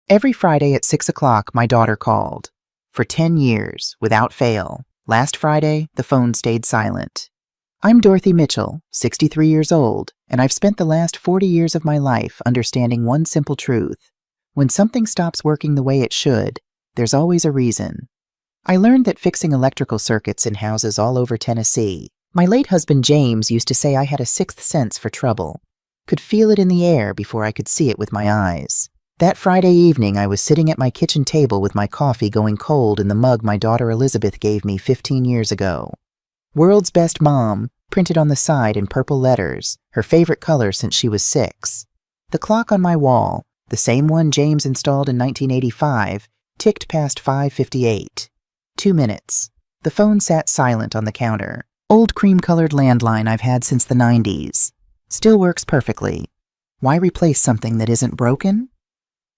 Every Friday at 6 o'clock, my daughter called. For 10 years, without fail. Last Friday, the phone stayed silent. I'm Dorothy Mitchell, 63 years old, and I've spent the last 40 years of my life understanding one simple truth. When something stops working the way it should, there's always a reason. I learned that fixing electrical circuits in houses all over Tennessee. My late husband James used to say I had a sixth sense for trouble. Could feel it in the air before I could see it with my eyes. That Friday evening, I was sitting at my kitchen table with my coffee going cold in the mug my daughter Elizabeth gave me 15 years ago. World's Best Mom, printed on the side in purple letters, her favorite color since she was 6. The clock on my wall, the same one James installed in 1985, ticked past 5:58. 2 minutes. The phone sat silent on the counter. Old cream-colored landline I've had since the 90s. Still works perfectly. Why replace something that isn't broken?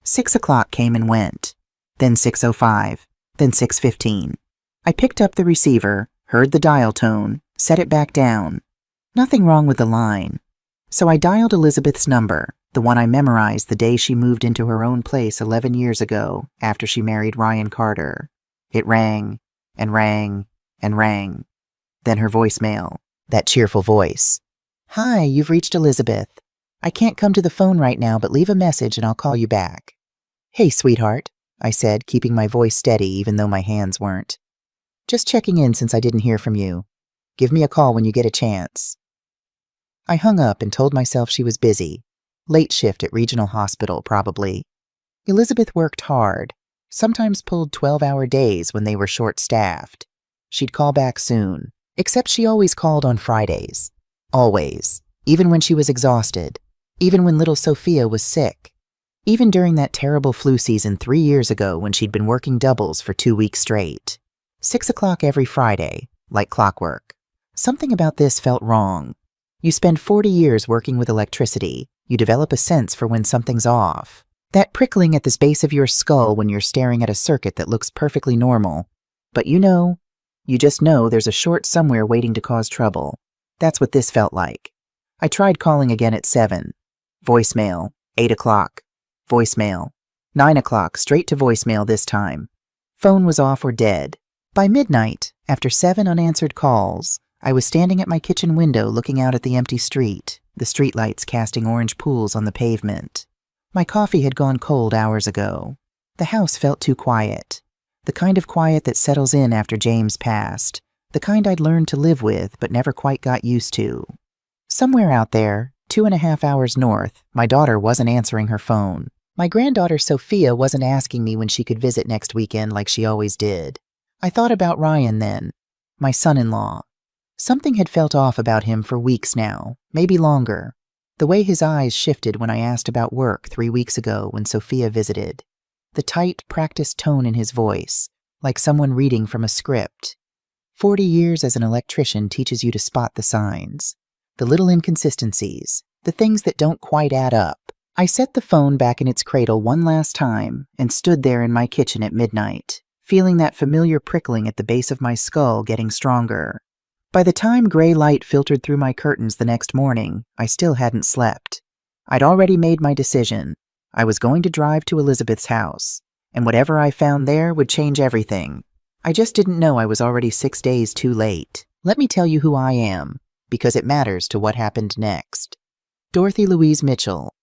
6 o'clock came and went. Then 6:05. Then 6:15. I picked up the receiver, heard the dial tone, set it back down. Nothing wrong with the line. So I dialed Elizabeth's number, the one I memorized the day she moved into her own place 11 years ago after she married Ryan Carter. It rang, and rang, and rang. Then her voicemail, that cheerful voice. Hi, you've reached Elizabeth. I can't come to the phone right now, but leave a message and I'll call you back. Hey, sweetheart, I said, keeping my voice steady even though my hands weren't. Just checking in since I didn't hear from you. Give me a call when you get a chance. I hung up and told myself she was busy. Late shift at regional hospital, probably. Elizabeth worked hard, sometimes pulled 12-hour days when they were short-staffed. She'd call back soon, except she always called on Fridays. Always. Even when she was exhausted. Even when little Sophia was sick. Even during that terrible flu season 3 years ago when she'd been working doubles for 2 weeks straight. 6 o'clock every Friday, like clockwork. Something about this felt wrong. You spend 40 years working with electricity. You develop a sense for when something's off. That prickling at the base of your skull when you're staring at a circuit that looks perfectly normal. But you just know there's a short somewhere waiting to cause trouble. That's what this felt like. I tried calling again at 7. Voicemail. 8 o'clock. Voicemail. 9 o'clock, straight to voicemail this time. Phone was off or dead. By midnight, after 7 unanswered calls, I was standing at my kitchen window looking out at the empty street, the streetlights casting orange pools on the pavement. My coffee had gone cold hours ago. The house felt too quiet. The kind of quiet that settles in after James passed. The kind I'd learned to live with but never quite got used to. Somewhere out there, 2.5 hours north, my daughter wasn't answering her phone. My granddaughter Sophia wasn't asking me when she could visit next weekend like she always did. I thought about Ryan then, my son-in-law. Something had felt off about him for weeks now, maybe longer. The way his eyes shifted when I asked about work 3 weeks ago when Sophia visited. The tight, practiced tone in his voice, like someone reading from a script. 40 years as an electrician teaches you to spot the signs. The little inconsistencies, the things that don't quite add up. I set the phone back in its cradle one last time and stood there in my kitchen at midnight, feeling that familiar prickling at the base of my skull getting stronger. By the time gray light filtered through my curtains the next morning, I still hadn't slept. I'd already made my decision. I was going to drive to Elizabeth's house, and whatever I found there would change everything. I just didn't know I was already 6 days too late. Let me tell you who I am, because it matters to what happened next. Dorothy Louise Mitchell.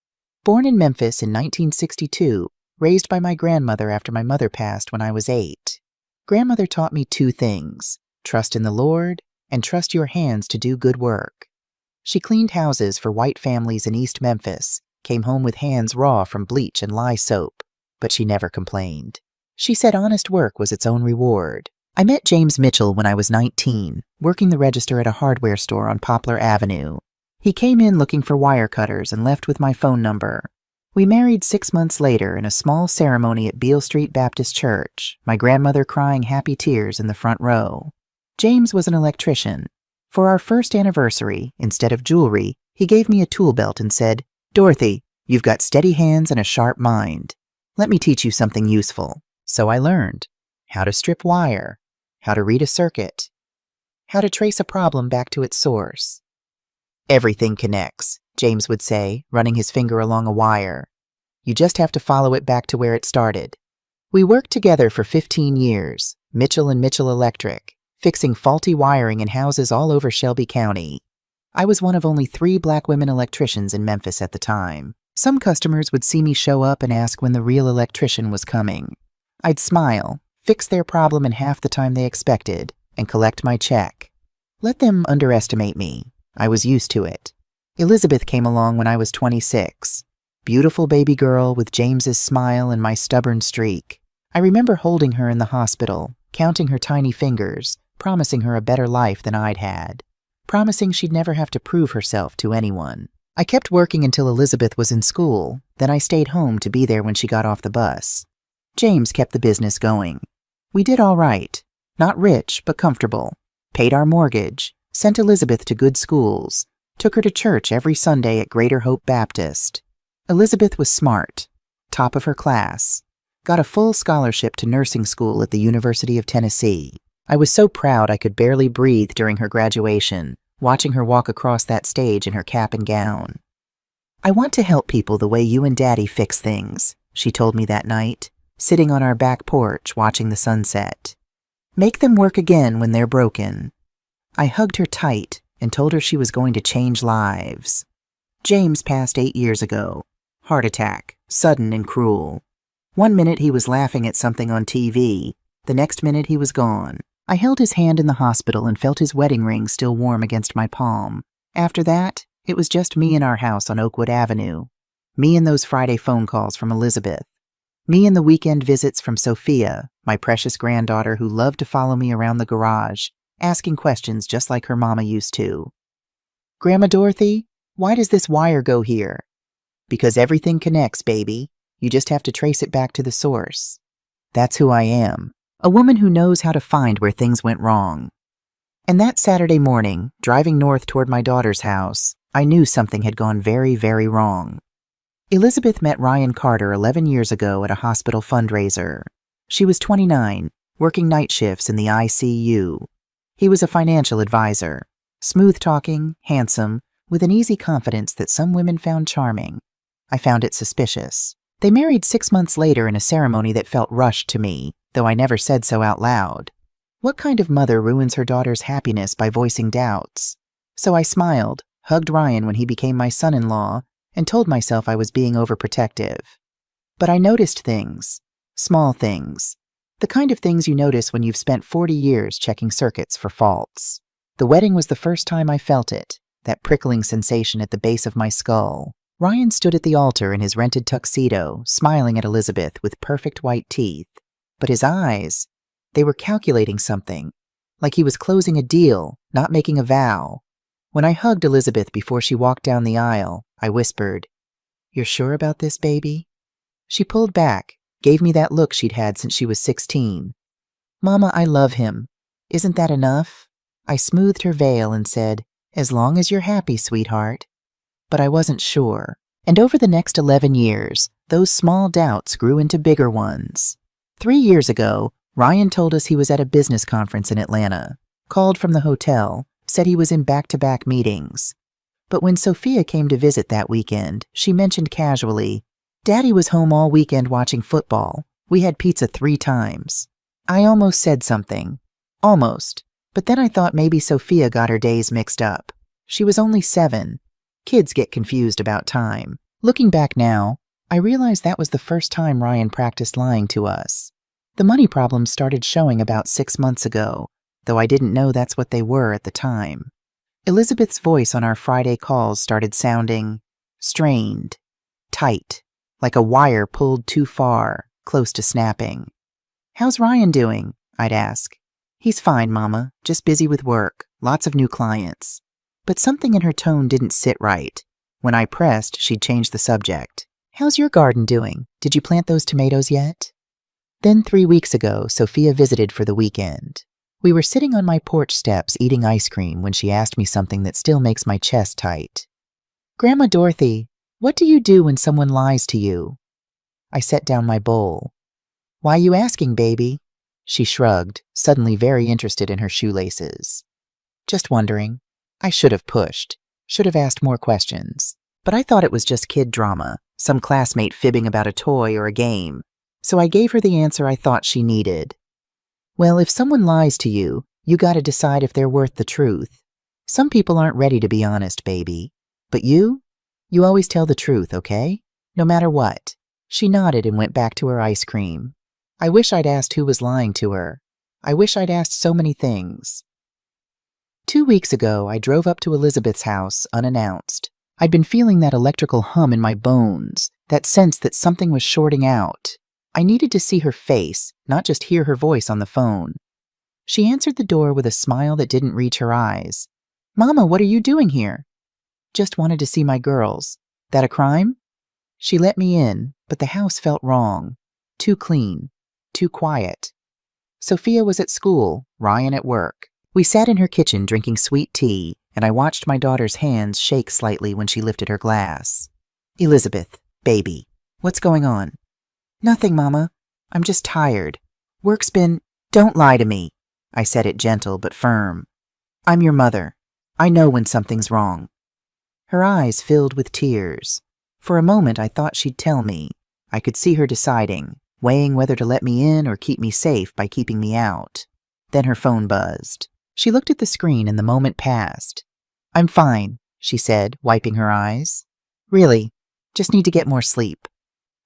Born in Memphis in 1962, raised by my grandmother after my mother passed when I was 8. Grandmother taught me 2 things: trust in the Lord and trust your hands to do good work. She cleaned houses for white families in East Memphis, came home with hands raw from bleach and lye soap, but she never complained. She said honest work was its own reward. I met James Mitchell when I was 19, working the register at a hardware store on Poplar Avenue. He came in looking for wire cutters and left with my phone number. We married 6 months later in a small ceremony at Beale Street Baptist Church, my grandmother crying happy tears in the front row. James was an electrician. For our first anniversary, instead of jewelry, he gave me a tool belt and said, "Dorothy, you've got steady hands and a sharp mind. Let me teach you something useful." So I learned how to strip wire, how to read a circuit, how to trace a problem back to its source. "Everything connects," James would say, running his finger along a wire. You just have to follow it back to where it started. We worked together for 15 years, Mitchell and Mitchell Electric, fixing faulty wiring in houses all over Shelby County. I was one of only 3 black women electricians in Memphis at the time. Some customers would see me show up and ask when the real electrician was coming. I'd smile, fix their problem in half the time they expected, and collect my check. Let them underestimate me. I was used to it. Elizabeth came along when I was 26. Beautiful baby girl with James's smile and my stubborn streak. I remember holding her in the hospital, counting her tiny fingers, promising her a better life than I'd had. Promising she'd never have to prove herself to anyone. I kept working until Elizabeth was in school, then I stayed home to be there when she got off the bus. James kept the business going. We did all right. Not rich, but comfortable. Paid our mortgage, sent Elizabeth to good schools, took her to church every Sunday at Greater Hope Baptist. Elizabeth was smart, top of her class, got a full scholarship to nursing school at the University of Tennessee. I was so proud I could barely breathe during her graduation, watching her walk across that stage in her cap and gown. "I want to help people the way you and Daddy fix things," she told me that night, sitting on our back porch watching the sunset. "Make them work again when they're broken." I hugged her tight and told her she was going to change lives. James passed 8 years ago. Heart attack, sudden and cruel. One minute he was laughing at something on TV, the next minute he was gone. I held his hand in the hospital and felt his wedding ring still warm against my palm. After that, it was just me in our house on Oakwood Avenue. Me and those Friday phone calls from Elizabeth. Me and the weekend visits from Sophia, my precious granddaughter who loved to follow me around the garage, asking questions just like her mama used to. "Grandma Dorothy, why does this wire go here?" "Because everything connects, baby. You just have to trace it back to the source." That's who I am. A woman who knows how to find where things went wrong. And that Saturday morning, driving north toward my daughter's house, I knew something had gone very, very wrong. Elizabeth met Ryan Carter 11 years ago at a hospital fundraiser. She was 29, working night shifts in the ICU. He was a financial advisor, smooth-talking, handsome, with an easy confidence that some women found charming. I found it suspicious. They married 6 months later in a ceremony that felt rushed to me, though I never said so out loud. What kind of mother ruins her daughter's happiness by voicing doubts? So I smiled, hugged Ryan when he became my son-in-law, and told myself I was being overprotective. But I noticed things. Small things. The kind of things you notice when you've spent 40 years checking circuits for faults. The wedding was the first time I felt it, that prickling sensation at the base of my skull. Ryan stood at the altar in his rented tuxedo, smiling at Elizabeth with perfect white teeth. But his eyes, they were calculating something, like he was closing a deal, not making a vow. When I hugged Elizabeth before she walked down the aisle, I whispered, "You're sure about this, baby?" She pulled back, gave me that look she'd had since she was 16. "Mama, I love him. Isn't that enough?" I smoothed her veil and said, "As long as you're happy, sweetheart." But I wasn't sure. And over the next 11 years, those small doubts grew into bigger ones. 3 years ago, Ryan told us he was at a business conference in Atlanta, called from the hotel, said he was in back-to-back meetings. But when Sophia came to visit that weekend, she mentioned casually, "Daddy was home all weekend watching football. We had pizza 3 times. I almost said something. Almost. But then I thought maybe Sophia got her days mixed up. She was only 7. Kids get confused about time. Looking back now, I realized that was the first time Ryan practiced lying to us. The money problems started showing about 6 months ago, though I didn't know that's what they were at the time. Elizabeth's voice on our Friday calls started sounding strained, tight, like a wire pulled too far, close to snapping. "How's Ryan doing?" I'd ask. "He's fine, Mama, just busy with work, lots of new clients." But something in her tone didn't sit right. When I pressed, she'd change the subject. "How's your garden doing? Did you plant those tomatoes yet?" Then 3 weeks ago, Sophia visited for the weekend. We were sitting on my porch steps eating ice cream when she asked me something that still makes my chest tight. "Grandma Dorothy, what do you do when someone lies to you?" I set down my bowl. "Why you asking, baby?" She shrugged, suddenly very interested in her shoelaces. "Just wondering. I should have pushed, should have asked more questions. But I thought it was just kid drama, some classmate fibbing about a toy or a game, so I gave her the answer I thought she needed. Well, if someone lies to you, you gotta decide if they're worth the truth. Some people aren't ready to be honest, baby. But you always tell the truth, okay? No matter what. She nodded and went back to her ice cream. I wish I'd asked who was lying to her. I wish I'd asked so many things. 2 weeks ago, I drove up to Elizabeth's house unannounced. I'd been feeling that electrical hum in my bones, that sense that something was shorting out. I needed to see her face, not just hear her voice on the phone. She answered the door with a smile that didn't reach her eyes. "Mama, what are you doing here?" "Just wanted to see my girls." "That a crime?" She let me in, but the house felt wrong. Too clean. Too quiet. Sophia was at school, Ryan at work. We sat in her kitchen drinking sweet tea, and I watched my daughter's hands shake slightly when she lifted her glass. "Elizabeth, baby, what's going on?" "Nothing, Mama. I'm just tired. Work's been—" "Don't lie to me." I said it gentle but firm. "I'm your mother. I know when something's wrong." Her eyes filled with tears. For a moment I thought she'd tell me. I could see her deciding, weighing whether to let me in or keep me safe by keeping me out. Then her phone buzzed. She looked at the screen and the moment passed. "I'm fine," she said, wiping her eyes. "Really, just need to get more sleep."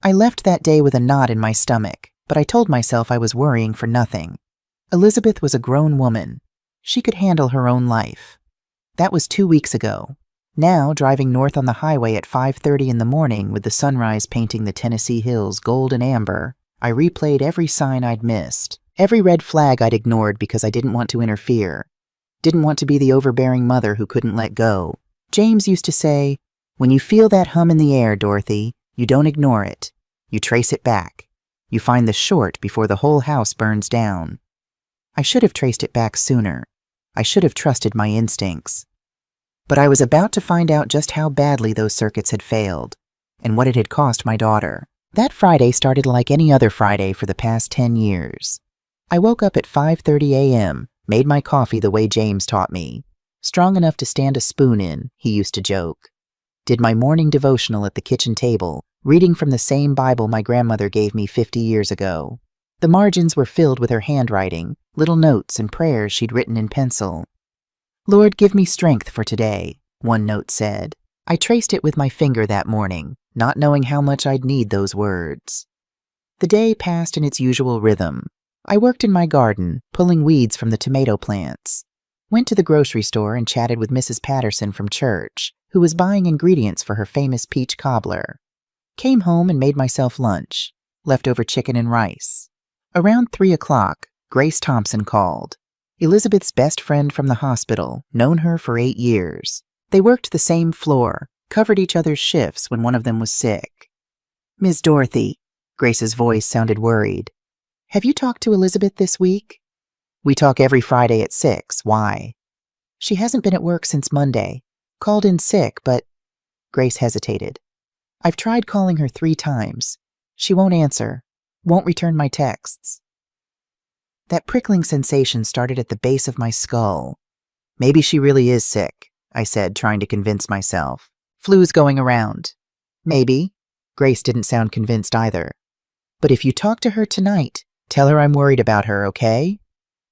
I left that day with a knot in my stomach, but I told myself I was worrying for nothing. Elizabeth was a grown woman. She could handle her own life. That was 2 weeks ago. Now, driving north on the highway at 5:30 in the morning with the sunrise painting the Tennessee hills gold and amber, I replayed every sign I'd missed, every red flag I'd ignored because I didn't want to interfere, didn't want to be the overbearing mother who couldn't let go. James used to say, "When you feel that hum in the air, Dorothy, you don't ignore it. You trace it back. You find the short before the whole house burns down." I should have traced it back sooner. I should have trusted my instincts. But I was about to find out just how badly those circuits had failed, and what it had cost my daughter. That Friday started like any other Friday for the past 10 years. I woke up at 5:30 a.m., made my coffee the way James taught me. Strong enough to stand a spoon in, he used to joke. Did my morning devotional at the kitchen table, reading from the same Bible my grandmother gave me 50 years ago. The margins were filled with her handwriting, little notes and prayers she'd written in pencil. "Lord, give me strength for today," one note said. I traced it with my finger that morning, not knowing how much I'd need those words. The day passed in its usual rhythm. I worked in my garden, pulling weeds from the tomato plants. Went to the grocery store and chatted with Mrs. Patterson from church, who was buying ingredients for her famous peach cobbler. Came home and made myself lunch, leftover chicken and rice. Around 3 o'clock, Grace Thompson called. Elizabeth's best friend from the hospital, known her for 8 years. They worked the same floor, covered each other's shifts when one of them was sick. "Miss Dorothy," Grace's voice sounded worried. "Have you talked to Elizabeth this week?" "We talk every Friday at 6. Why?" "She hasn't been at work since Monday. Called in sick, but—" Grace hesitated. "I've tried calling her 3 times. She won't answer, won't return my texts." That prickling sensation started at the base of my skull. "Maybe she really is sick," I said, trying to convince myself. "Flu's going around." "Maybe." Grace didn't sound convinced either. "But if you talk to her tonight, tell her I'm worried about her, okay?"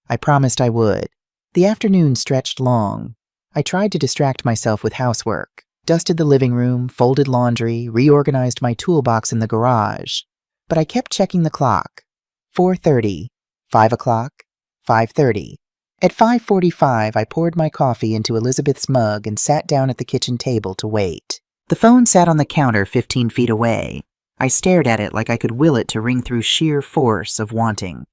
I promised I would. The afternoon stretched long. I tried to distract myself with housework, dusted the living room, folded laundry, reorganized my toolbox in the garage. But I kept checking the clock. 4:30. 5 o'clock, 5:30. At 5:45, I poured my coffee into Elizabeth's mug and sat down at the kitchen table to wait. The phone sat on the counter 15 feet away. I stared at it like I could will it to ring through sheer force of wanting.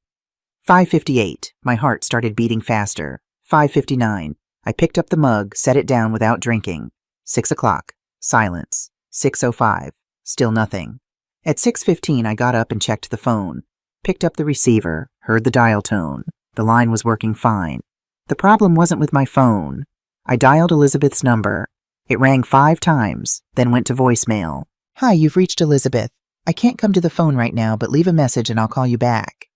5:58. My heart started beating faster. 5:59. I picked up the mug, set it down without drinking. 6 o'clock. Silence. 6:05. Still nothing. At 6:15, I got up and checked the phone. Picked up the receiver, heard the dial tone. The line was working fine. The problem wasn't with my phone. I dialed Elizabeth's number. It rang 5 times, then went to voicemail. "Hi, you've reached Elizabeth. I can't come to the phone right now, but leave a message and I'll call you back."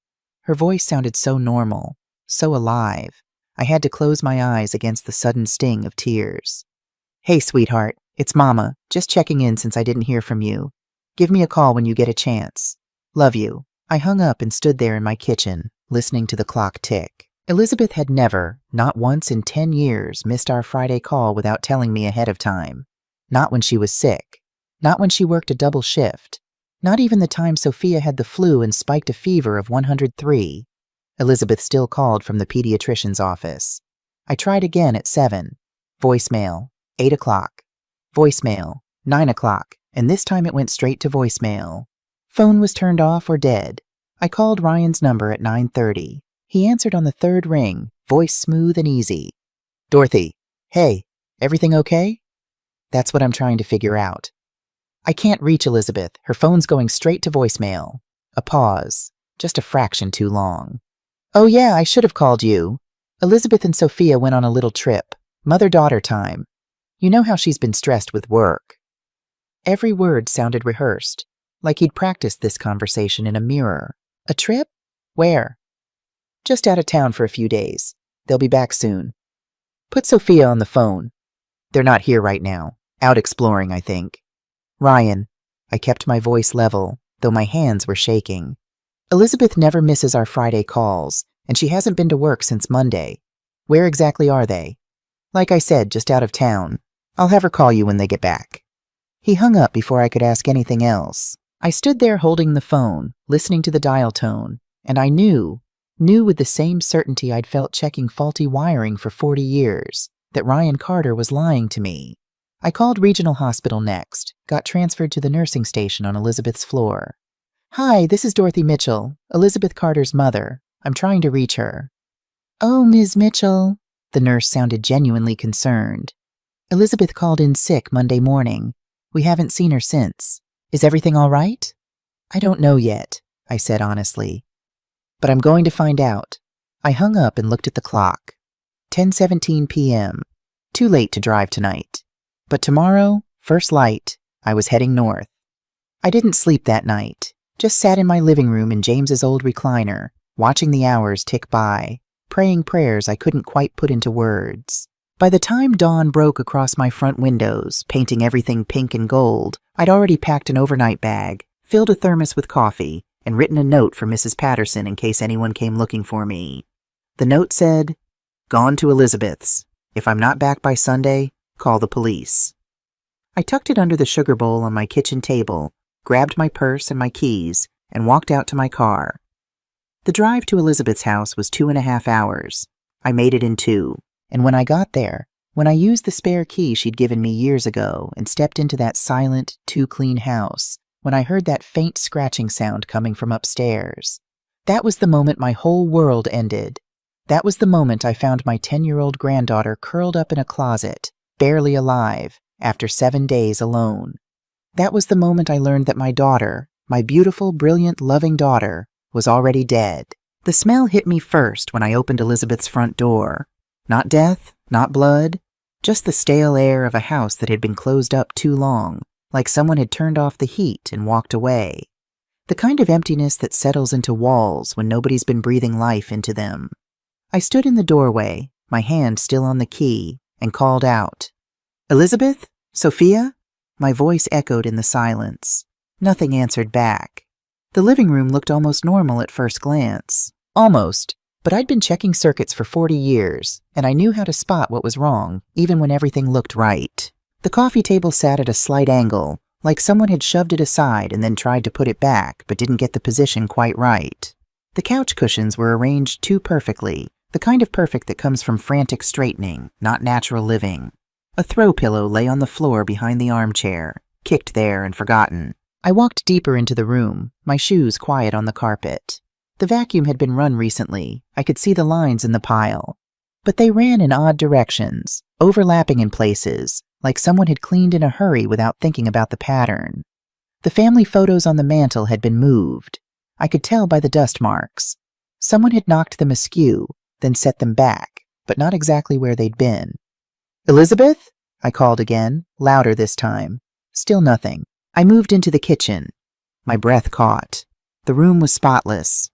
Her voice sounded so normal, so alive. I had to close my eyes against the sudden sting of tears. "Hey, sweetheart, it's Mama. Just checking in since I didn't hear from you." Give me a call when you get a chance. Love you. I hung up and stood there in my kitchen, listening to the clock tick. Elizabeth had never, not once in 10 years, missed our Friday call without telling me ahead of time. Not when she was sick. Not when she worked a double shift. Not even the time Sophia had the flu and spiked a fever of 103. Elizabeth still called from the pediatrician's office. I tried again at 7. Voicemail, 8 o'clock. Voicemail, 9 o'clock, and this time it went straight to voicemail. Phone was turned off or dead. I called Ryan's number at 9:30. He answered on the third ring, voice smooth and easy. Dorothy, hey, everything okay? That's what I'm trying to figure out. I can't reach Elizabeth. Her phone's going straight to voicemail. A pause, just a fraction too long. Oh yeah, I should have called you. Elizabeth and Sophia went on a little trip. Mother-daughter time. You know how she's been stressed with work. Every word sounded rehearsed, like he'd practiced this conversation in a mirror. A trip? Where? Just out of town for a few days. They'll be back soon. Put Sophia on the phone. They're not here right now. Out exploring, I think. Ryan. I kept my voice level, though my hands were shaking. Elizabeth never misses our Friday calls, and she hasn't been to work since Monday. Where exactly are they? Like I said, just out of town. I'll have her call you when they get back. He hung up before I could ask anything else. I stood there holding the phone, listening to the dial tone, and I knew with the same certainty I'd felt checking faulty wiring for 40 years, that Ryan Carter was lying to me. I called Regional Hospital next, got transferred to the nursing station on Elizabeth's floor. Hi, this is Dorothy Mitchell, Elizabeth Carter's mother. I'm trying to reach her. Oh, Ms. Mitchell. The nurse sounded genuinely concerned. Elizabeth called in sick Monday morning. We haven't seen her since. Is everything all right? I don't know yet, I said honestly. But I'm going to find out. I hung up and looked at the clock. 10:17 p.m. Too late to drive tonight. But tomorrow, first light, I was heading north. I didn't sleep that night. Just sat in my living room in James's old recliner, watching the hours tick by, praying prayers I couldn't quite put into words. By the time dawn broke across my front windows, painting everything pink and gold, I'd already packed an overnight bag, filled a thermos with coffee, and written a note for Mrs. Patterson in case anyone came looking for me. The note said, "Gone to Elizabeth's. If I'm not back by Sunday, call the police." I tucked it under the sugar bowl on my kitchen table, grabbed my purse and my keys, and walked out to my car. The drive to Elizabeth's house was 2.5 hours. I made it in 2, and when I got there, when I used the spare key she'd given me years ago and stepped into that silent, too-clean house, when I heard that faint scratching sound coming from upstairs, that was the moment my whole world ended. That was the moment I found my 10-year-old granddaughter curled up in a closet, barely alive, after 7 days alone. That was the moment I learned that my daughter, my beautiful, brilliant, loving daughter, was already dead. The smell hit me first when I opened Elizabeth's front door. Not death, not blood, just the stale air of a house that had been closed up too long, like someone had turned off the heat and walked away. The kind of emptiness that settles into walls when nobody's been breathing life into them. I stood in the doorway, my hand still on the key, and called out, "Elizabeth? Sophia?" My voice echoed in the silence. Nothing answered back. The living room looked almost normal at first glance. Almost, but I'd been checking circuits for 40 years, and I knew how to spot what was wrong, even when everything looked right. The coffee table sat at a slight angle, like someone had shoved it aside and then tried to put it back, but didn't get the position quite right. The couch cushions were arranged too perfectly, the kind of perfect that comes from frantic straightening, not natural living. A throw pillow lay on the floor behind the armchair, kicked there and forgotten. I walked deeper into the room, my shoes quiet on the carpet. The vacuum had been run recently. I could see the lines in the pile. But they ran in odd directions, overlapping in places, like someone had cleaned in a hurry without thinking about the pattern. The family photos on the mantel had been moved. I could tell by the dust marks. Someone had knocked them askew, then set them back, but not exactly where they'd been. "Elizabeth?" I called again, louder this time. Still nothing. I moved into the kitchen. My breath caught. The room was spotless.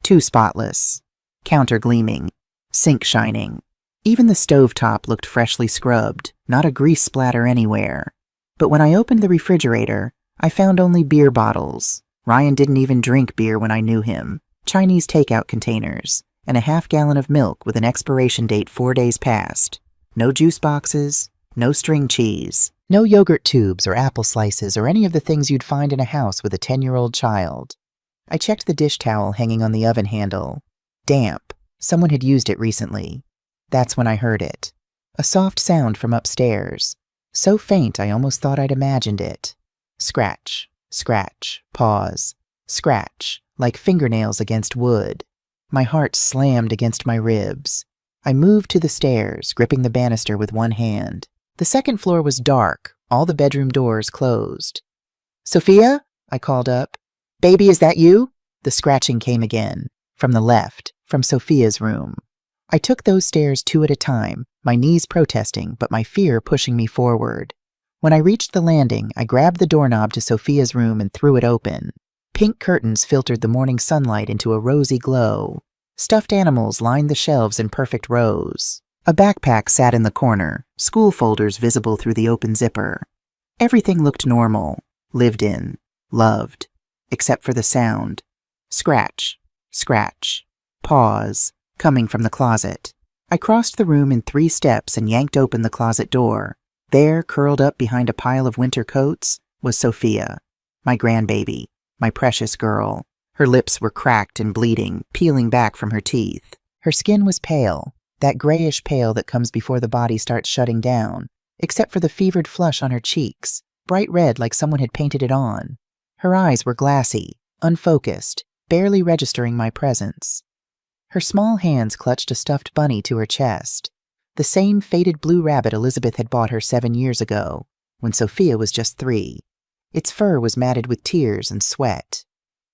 Too spotless. Counter gleaming. Sink shining. Even the stovetop looked freshly scrubbed, not a grease splatter anywhere. But when I opened the refrigerator, I found only beer bottles. Ryan didn't even drink beer when I knew him. Chinese takeout containers, and a half-gallon of milk with an expiration date 4 days past. No juice boxes, no string cheese, no yogurt tubes or apple slices or any of the things you'd find in a house with a 10-year-old child. I checked the dish towel hanging on the oven handle. Damp. Someone had used it recently. That's when I heard it. A soft sound from upstairs. So faint I almost thought I'd imagined it. Scratch, scratch, pause, scratch, like fingernails against wood. My heart slammed against my ribs. I moved to the stairs, gripping the banister with one hand. The second floor was dark, all the bedroom doors closed. "Sophia?" I called up. "Baby, is that you?" The scratching came again, from the left, from Sophia's room. I took those stairs 2 at a time, my knees protesting, but my fear pushing me forward. When I reached the landing, I grabbed the doorknob to Sophia's room and threw it open. Pink curtains filtered the morning sunlight into a rosy glow. Stuffed animals lined the shelves in perfect rows. A backpack sat in the corner, school folders visible through the open zipper. Everything looked normal, lived in, loved, except for the sound. Scratch, scratch, pause, coming from the closet. I crossed the room in 3 steps and yanked open the closet door. There, curled up behind a pile of winter coats, was Sophia, my grandbaby, my precious girl. Her lips were cracked and bleeding, peeling back from her teeth. Her skin was pale, that grayish pale that comes before the body starts shutting down, except for the fevered flush on her cheeks, bright red like someone had painted it on. Her eyes were glassy, unfocused, barely registering my presence. Her small hands clutched a stuffed bunny to her chest, the same faded blue rabbit Elizabeth had bought her 7 years ago, when Sophia was just 3. Its fur was matted with tears and sweat.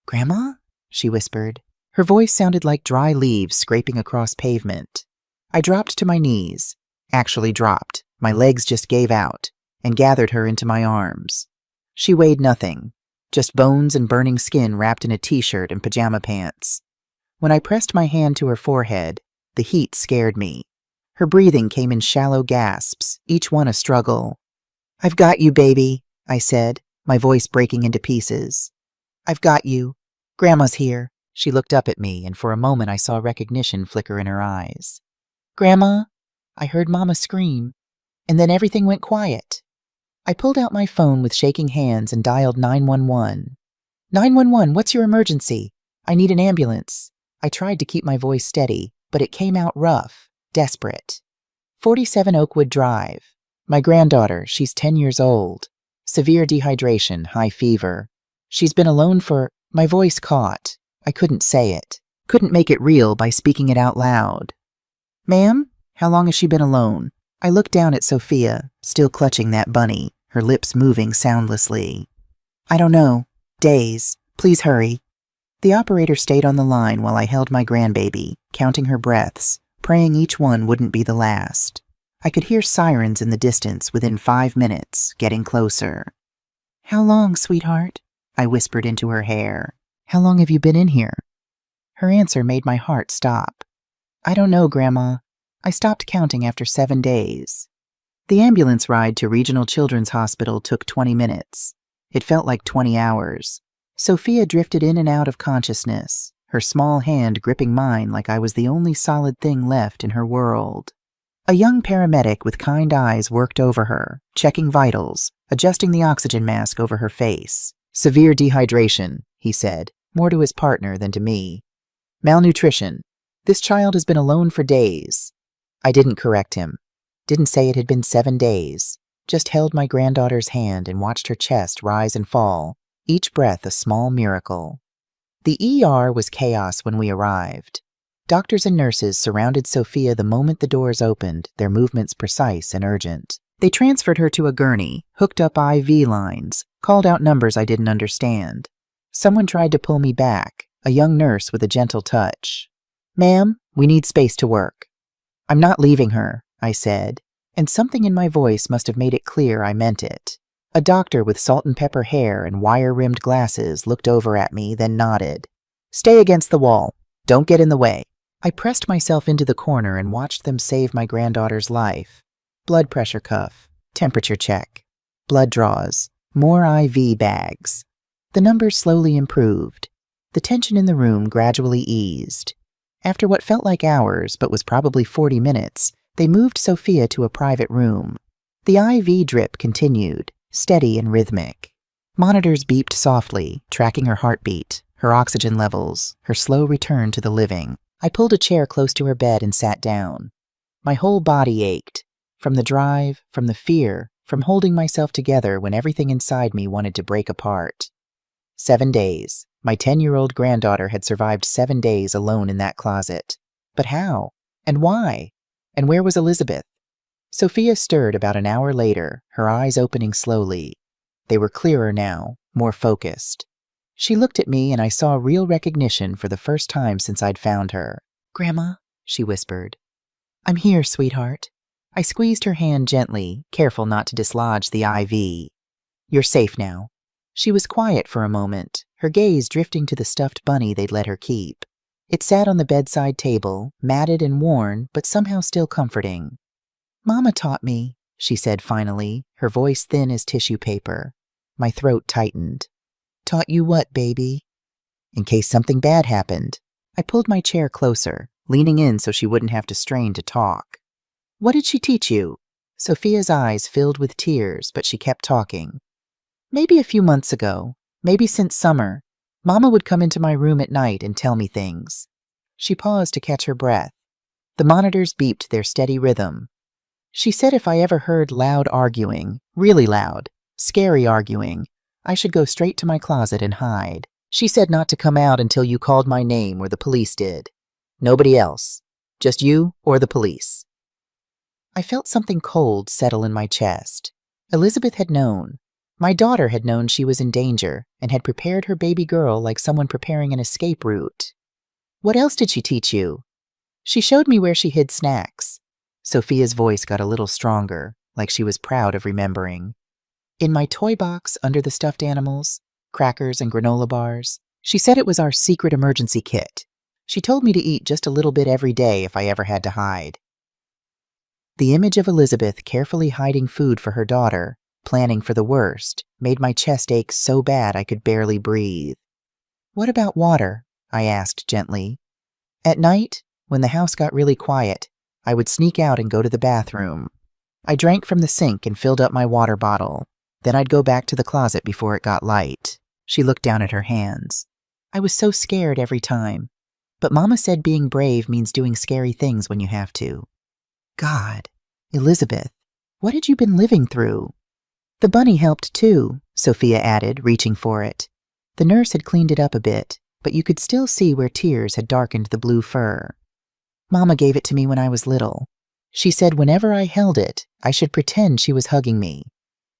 "Grandma?" she whispered. Her voice sounded like dry leaves scraping across pavement. I dropped to my knees, actually dropped, my legs just gave out, and gathered her into my arms. She weighed nothing, just bones and burning skin wrapped in a t-shirt and pajama pants. When I pressed my hand to her forehead, the heat scared me. Her breathing came in shallow gasps, each one a struggle. "I've got you, baby," I said, my voice breaking into pieces. "I've got you. Grandma's here." She looked up at me, and for a moment I saw recognition flicker in her eyes. "Grandma?" I heard Mama scream, and then everything went quiet. I pulled out my phone with shaking hands and dialed 911. "911, what's your emergency? I need an ambulance." I tried to keep my voice steady, but it came out rough, desperate. 47 Oakwood Drive. My granddaughter, she's 10 years old. Severe dehydration, high fever. She's been alone for... My voice caught. I couldn't say it. Couldn't make it real by speaking it out loud. "Ma'am? How long has she been alone?" I looked down at Sophia, still clutching that bunny, her lips moving soundlessly. "I don't know. Days. Please hurry." The operator stayed on the line while I held my grandbaby, counting her breaths, praying each one wouldn't be the last. I could hear sirens in the distance within 5 minutes, getting closer. "How long, sweetheart?" I whispered into her hair. "How long have you been in here?" Her answer made my heart stop. "I don't know, Grandma. I stopped counting after 7 days." The ambulance ride to Regional Children's Hospital took 20 minutes. It felt like 20 hours. Sophia drifted in and out of consciousness, her small hand gripping mine like I was the only solid thing left in her world. A young paramedic with kind eyes worked over her, checking vitals, adjusting the oxygen mask over her face. "Severe dehydration," he said, more to his partner than to me. "Malnutrition. This child has been alone for days." I didn't correct him. Didn't say it had been 7 days. Just held my granddaughter's hand and watched her chest rise and fall, each breath a small miracle. The ER was chaos when we arrived. Doctors and nurses surrounded Sophia the moment the doors opened, their movements precise and urgent. They transferred her to a gurney, hooked up IV lines, called out numbers I didn't understand. Someone tried to pull me back, a young nurse with a gentle touch. "Ma'am, we need space to work." "I'm not leaving her," I said, and something in my voice must have made it clear I meant it. A doctor with salt and pepper hair and wire-rimmed glasses looked over at me, then nodded. "Stay against the wall. Don't get in the way." I pressed myself into the corner and watched them save my granddaughter's life. Blood pressure cuff, temperature check, blood draws, More IV bags. The numbers slowly improved. The tension in the room gradually eased. After what felt like hours, but was probably 40 minutes, they moved Sophia to a private room. The IV drip continued, steady and rhythmic. Monitors beeped softly, tracking her heartbeat, her oxygen levels, her slow return to the living. I pulled a chair close to her bed and sat down. My whole body ached, from the drive, from the fear, from holding myself together when everything inside me wanted to break apart. 7 days. My 10-year-old granddaughter had survived 7 days alone in that closet. But how? And why? And where was Elizabeth? Sophia stirred about an hour later, her eyes opening slowly. They were clearer now, more focused. She looked at me and I saw real recognition for the first time since I'd found her. "Grandma," she whispered. "I'm here, sweetheart." I squeezed her hand gently, careful not to dislodge the IV. "You're safe now." She was quiet for a moment, her gaze drifting to the stuffed bunny they'd let her keep. It sat on the bedside table, matted and worn, but somehow still comforting. "Mama taught me," she said finally, her voice thin as tissue paper. My throat tightened. "Taught you what, baby?" "In case something bad happened." I pulled my chair closer, leaning in so she wouldn't have to strain to talk. "What did she teach you?" Sophia's eyes filled with tears, but she kept talking. "Maybe a few months ago, maybe since summer, Mama would come into my room at night and tell me things." She paused to catch her breath. The monitors beeped their steady rhythm. "She said if I ever heard loud arguing, really loud, scary arguing, I should go straight to my closet and hide. She said not to come out until you called my name or the police did. Nobody else. Just you or the police." I felt something cold settle in my chest. Elizabeth had known. My daughter had known she was in danger and had prepared her baby girl like someone preparing an escape route. "What else did she teach you?" "She showed me where she hid snacks." Sophia's voice got a little stronger, like she was proud of remembering. "In my toy box under the stuffed animals, crackers and granola bars. She said it was our secret emergency kit. She told me to eat just a little bit every day if I ever had to hide." The image of Elizabeth carefully hiding food for her daughter, planning for the worst, made my chest ache so bad I could barely breathe. "What about water?" I asked gently. "At night, when the house got really quiet, I would sneak out and go to the bathroom. I drank from the sink and filled up my water bottle. Then I'd go back to the closet before it got light." She looked down at her hands. "I was so scared every time. But Mama said being brave means doing scary things when you have to." God, Elizabeth, what had you been living through? "The bunny helped too," Sophia added, reaching for it. The nurse had cleaned it up a bit, but you could still see where tears had darkened the blue fur. "Mama gave it to me when I was little. She said whenever I held it, I should pretend she was hugging me.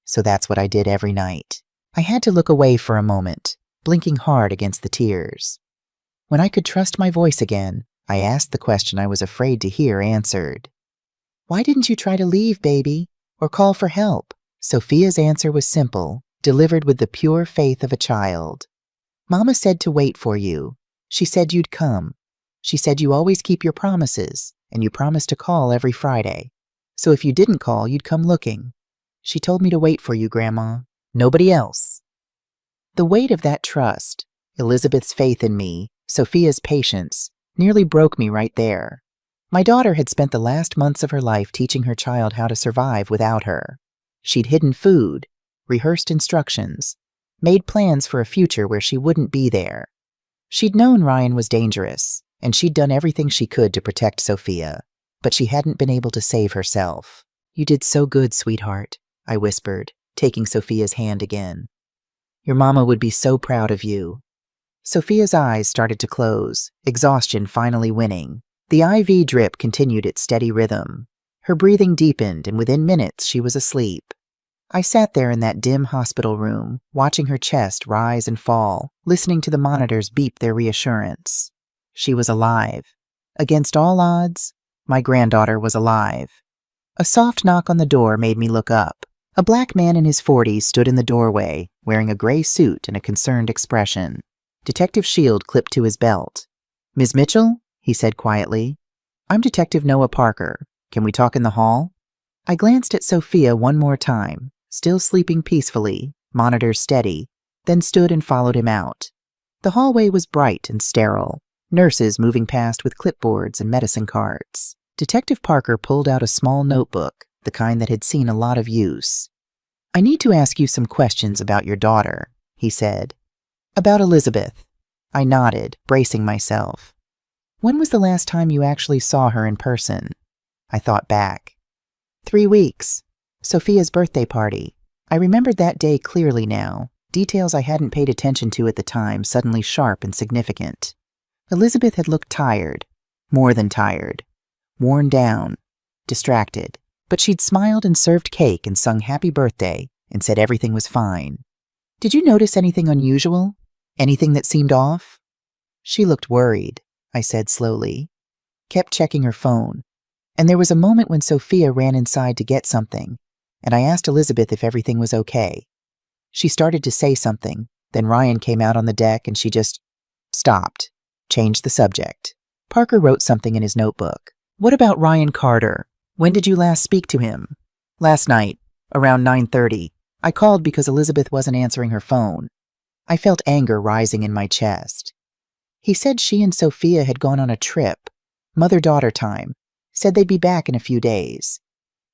So that's what I did every night." I had to look away for a moment, blinking hard against the tears. When I could trust my voice again, I asked the question I was afraid to hear answered. "Why didn't you try to leave, baby, or call for help?" Sophia's answer was simple, delivered with the pure faith of a child. "Mama said to wait for you. She said you'd come. She said you always keep your promises, and you promised to call every Friday. So if you didn't call, you'd come looking. She told me to wait for you, Grandma. Nobody else." The weight of that trust, Elizabeth's faith in me, Sophia's patience, nearly broke me right there. My daughter had spent the last months of her life teaching her child how to survive without her. She'd hidden food, rehearsed instructions, made plans for a future where she wouldn't be there. She'd known Ryan was dangerous, and she'd done everything she could to protect Sophia, but she hadn't been able to save herself. "You did so good, sweetheart," I whispered, taking Sophia's hand again. "Your mama would be so proud of you." Sophia's eyes started to close, exhaustion finally winning. The IV drip continued its steady rhythm. Her breathing deepened, and within minutes she was asleep. I sat there in that dim hospital room, watching her chest rise and fall, listening to the monitors beep their reassurance. She was alive. Against all odds, my granddaughter was alive. A soft knock on the door made me look up. A black man in his 40s stood in the doorway, wearing a gray suit and a concerned expression. Detective Shield clipped to his belt. "Ms. Mitchell?" he said quietly. "I'm Detective Noah Parker. Can we talk in the hall?" I glanced at Sophia one more time, still sleeping peacefully, monitors steady, then stood and followed him out. The hallway was bright and sterile, nurses moving past with clipboards and medicine cards. Detective Parker pulled out a small notebook, the kind that had seen a lot of use. "I need to ask you some questions about your daughter," he said. "About Elizabeth." I nodded, bracing myself. "When was the last time you actually saw her in person?" I thought back. 3 weeks. Sophia's birthday party. I remembered that day clearly now, details I hadn't paid attention to at the time suddenly sharp and significant. Elizabeth had looked tired, more than tired, worn down, distracted, but she'd smiled and served cake and sung happy birthday and said everything was fine. "Did you notice anything unusual? Anything that seemed off?" "She looked worried," I said slowly. "Kept checking her phone. And there was a moment when Sophia ran inside to get something, and I asked Elizabeth if everything was okay. She started to say something, then Ryan came out on the deck and she just stopped, changed the subject." Parker wrote something in his notebook. "What about Ryan Carter? When did you last speak to him?" "Last night, around 9:30. I called because Elizabeth wasn't answering her phone." I felt anger rising in my chest. "He said she and Sophia had gone on a trip, mother-daughter time, said they'd be back in a few days.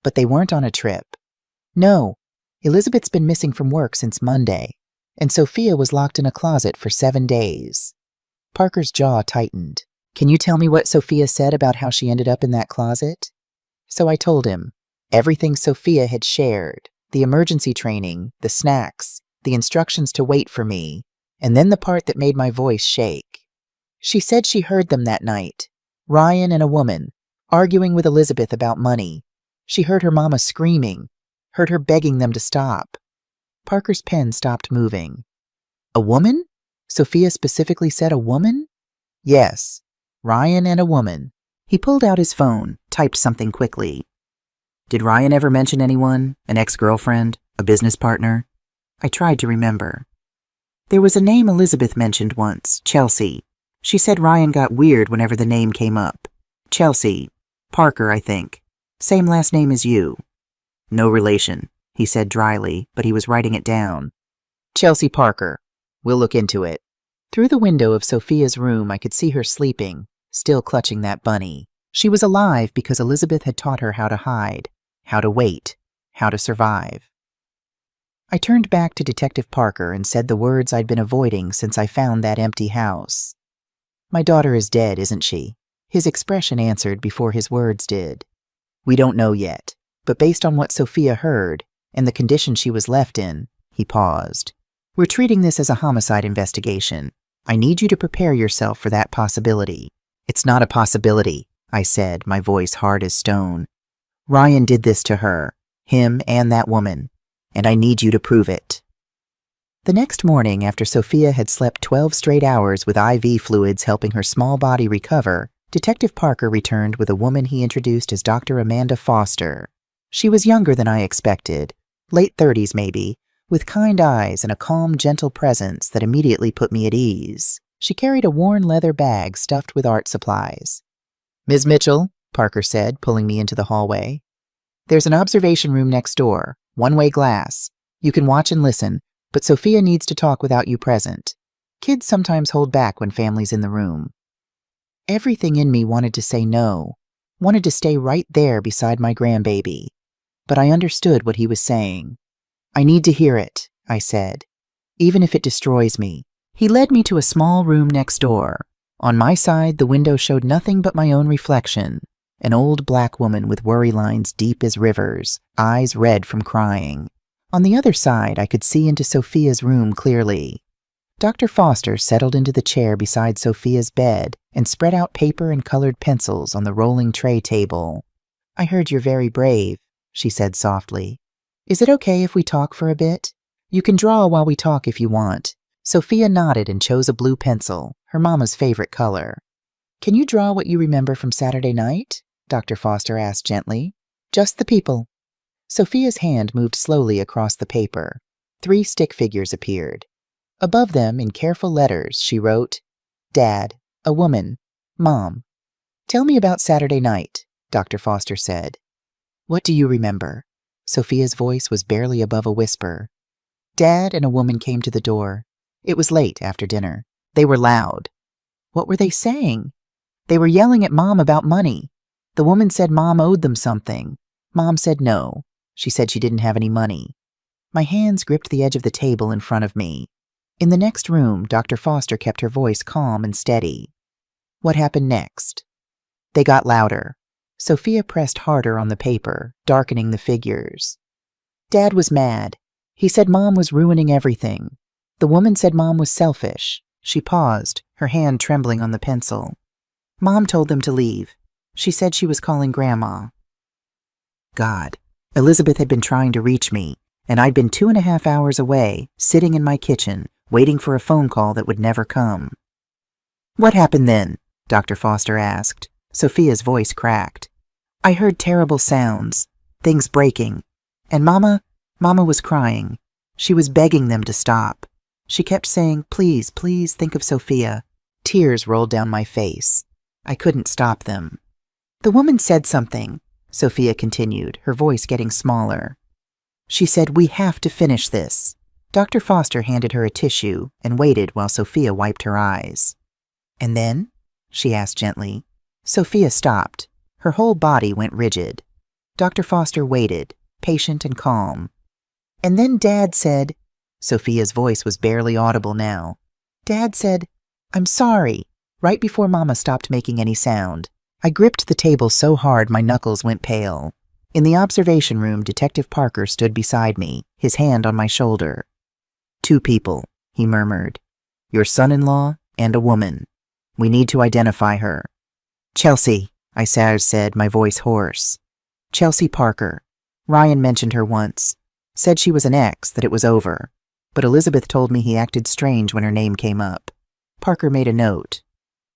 But they weren't on a trip. No, Elizabeth's been missing from work since Monday, and Sophia was locked in a closet for 7 days. Parker's jaw tightened. "Can you tell me what Sophia said about how she ended up in that closet?" So I told him everything Sophia had shared, the emergency training, the snacks, the instructions to wait for me, and then the part that made my voice shake. She said she heard them that night, Ryan and a woman, arguing with Elizabeth about money. She heard her mama screaming, heard her begging them to stop. Parker's pen stopped moving. "A woman? Sophia specifically said a woman?" "Yes, Ryan and a woman." He pulled out his phone, typed something quickly. "Did Ryan ever mention anyone? An ex-girlfriend? A business partner?" I tried to remember. "There was a name Elizabeth mentioned once, Chelsea. She said Ryan got weird whenever the name came up. Chelsea. Parker, I think. Same last name as you." "No relation," he said dryly, but he was writing it down. "Chelsea Parker. We'll look into it." Through the window of Sophia's room, I could see her sleeping, still clutching that bunny. She was alive because Elizabeth had taught her how to hide, how to wait, how to survive. I turned back to Detective Parker and said the words I'd been avoiding since I found that empty house. "My daughter is dead, isn't she?" His expression answered before his words did. "We don't know yet, but based on what Sophia heard and the condition she was left in," he paused. "We're treating this as a homicide investigation. I need you to prepare yourself for that possibility." "It's not a possibility," I said, my voice hard as stone. "Ryan did this to her, him and that woman, and I need you to prove it." The next morning, after Sophia had slept 12 straight hours with IV fluids helping her small body recover, Detective Parker returned with a woman he introduced as Dr. Amanda Foster. She was younger than I expected, late 30s maybe, with kind eyes and a calm, gentle presence that immediately put me at ease. She carried a worn leather bag stuffed with art supplies. "Ms. Mitchell," Parker said, pulling me into the hallway. "There's an observation room next door, one-way glass. You can watch and listen, but Sophia needs to talk without you present. Kids sometimes hold back when family's in the room." Everything in me wanted to say no, wanted to stay right there beside my grandbaby. But I understood what he was saying. "I need to hear it," I said, "even if it destroys me." He led me to a small room next door. On my side, the window showed nothing but my own reflection, an old black woman with worry lines deep as rivers, eyes red from crying. On the other side, I could see into Sophia's room clearly. Dr. Foster settled into the chair beside Sophia's bed and spread out paper and colored pencils on the rolling tray table. "I heard you're very brave," she said softly. "Is it okay if we talk for a bit? You can draw while we talk if you want." Sophia nodded and chose a blue pencil, her mama's favorite color. "Can you draw what you remember from Saturday night?" Dr. Foster asked gently. "Just the people." Sophia's hand moved slowly across the paper. 3 stick figures appeared. Above them, in careful letters, she wrote, "Dad, a woman, Mom." "Tell me about Saturday night," Dr. Foster said. "What do you remember?" Sophia's voice was barely above a whisper. Dad and a woman came to the door. It was late after dinner. They were loud. What were they saying? They were yelling at Mom about money. The woman said Mom owed them something. Mom said no. She said she didn't have any money. My hands gripped the edge of the table in front of me. In the next room, Dr. Foster kept her voice calm and steady. What happened next? They got louder. Sophia pressed harder on the paper, darkening the figures. Dad was mad. He said Mom was ruining everything. The woman said Mom was selfish. She paused, her hand trembling on the pencil. Mom told them to leave. She said she was calling Grandma. God, Elizabeth had been trying to reach me, and I'd been 2.5 hours away, sitting in my kitchen, waiting for a phone call that would never come. What happened then? Dr. Foster asked. Sophia's voice cracked. I heard terrible sounds, things breaking, and Mama was crying. She was begging them to stop. She kept saying, please, please think of Sophia. Tears rolled down my face. I couldn't stop them. The woman said something, Sophia continued, her voice getting smaller. She said, we have to finish this. Dr. Foster handed her a tissue and waited while Sophia wiped her eyes. And then? She asked gently. Sophia stopped. Her whole body went rigid. Dr. Foster waited, patient and calm. And then Dad said, Sophia's voice was barely audible now. Dad said, I'm sorry, right before Mama stopped making any sound. I gripped the table so hard my knuckles went pale. In the observation room, Detective Parker stood beside me, his hand on my shoulder. 2 people, he murmured. Your son-in-law and a woman. We need to identify her. Chelsea, I said, my voice hoarse. Chelsea Parker. Ryan mentioned her once. Said she was an ex, that it was over. But Elizabeth told me he acted strange when her name came up. Parker made a note.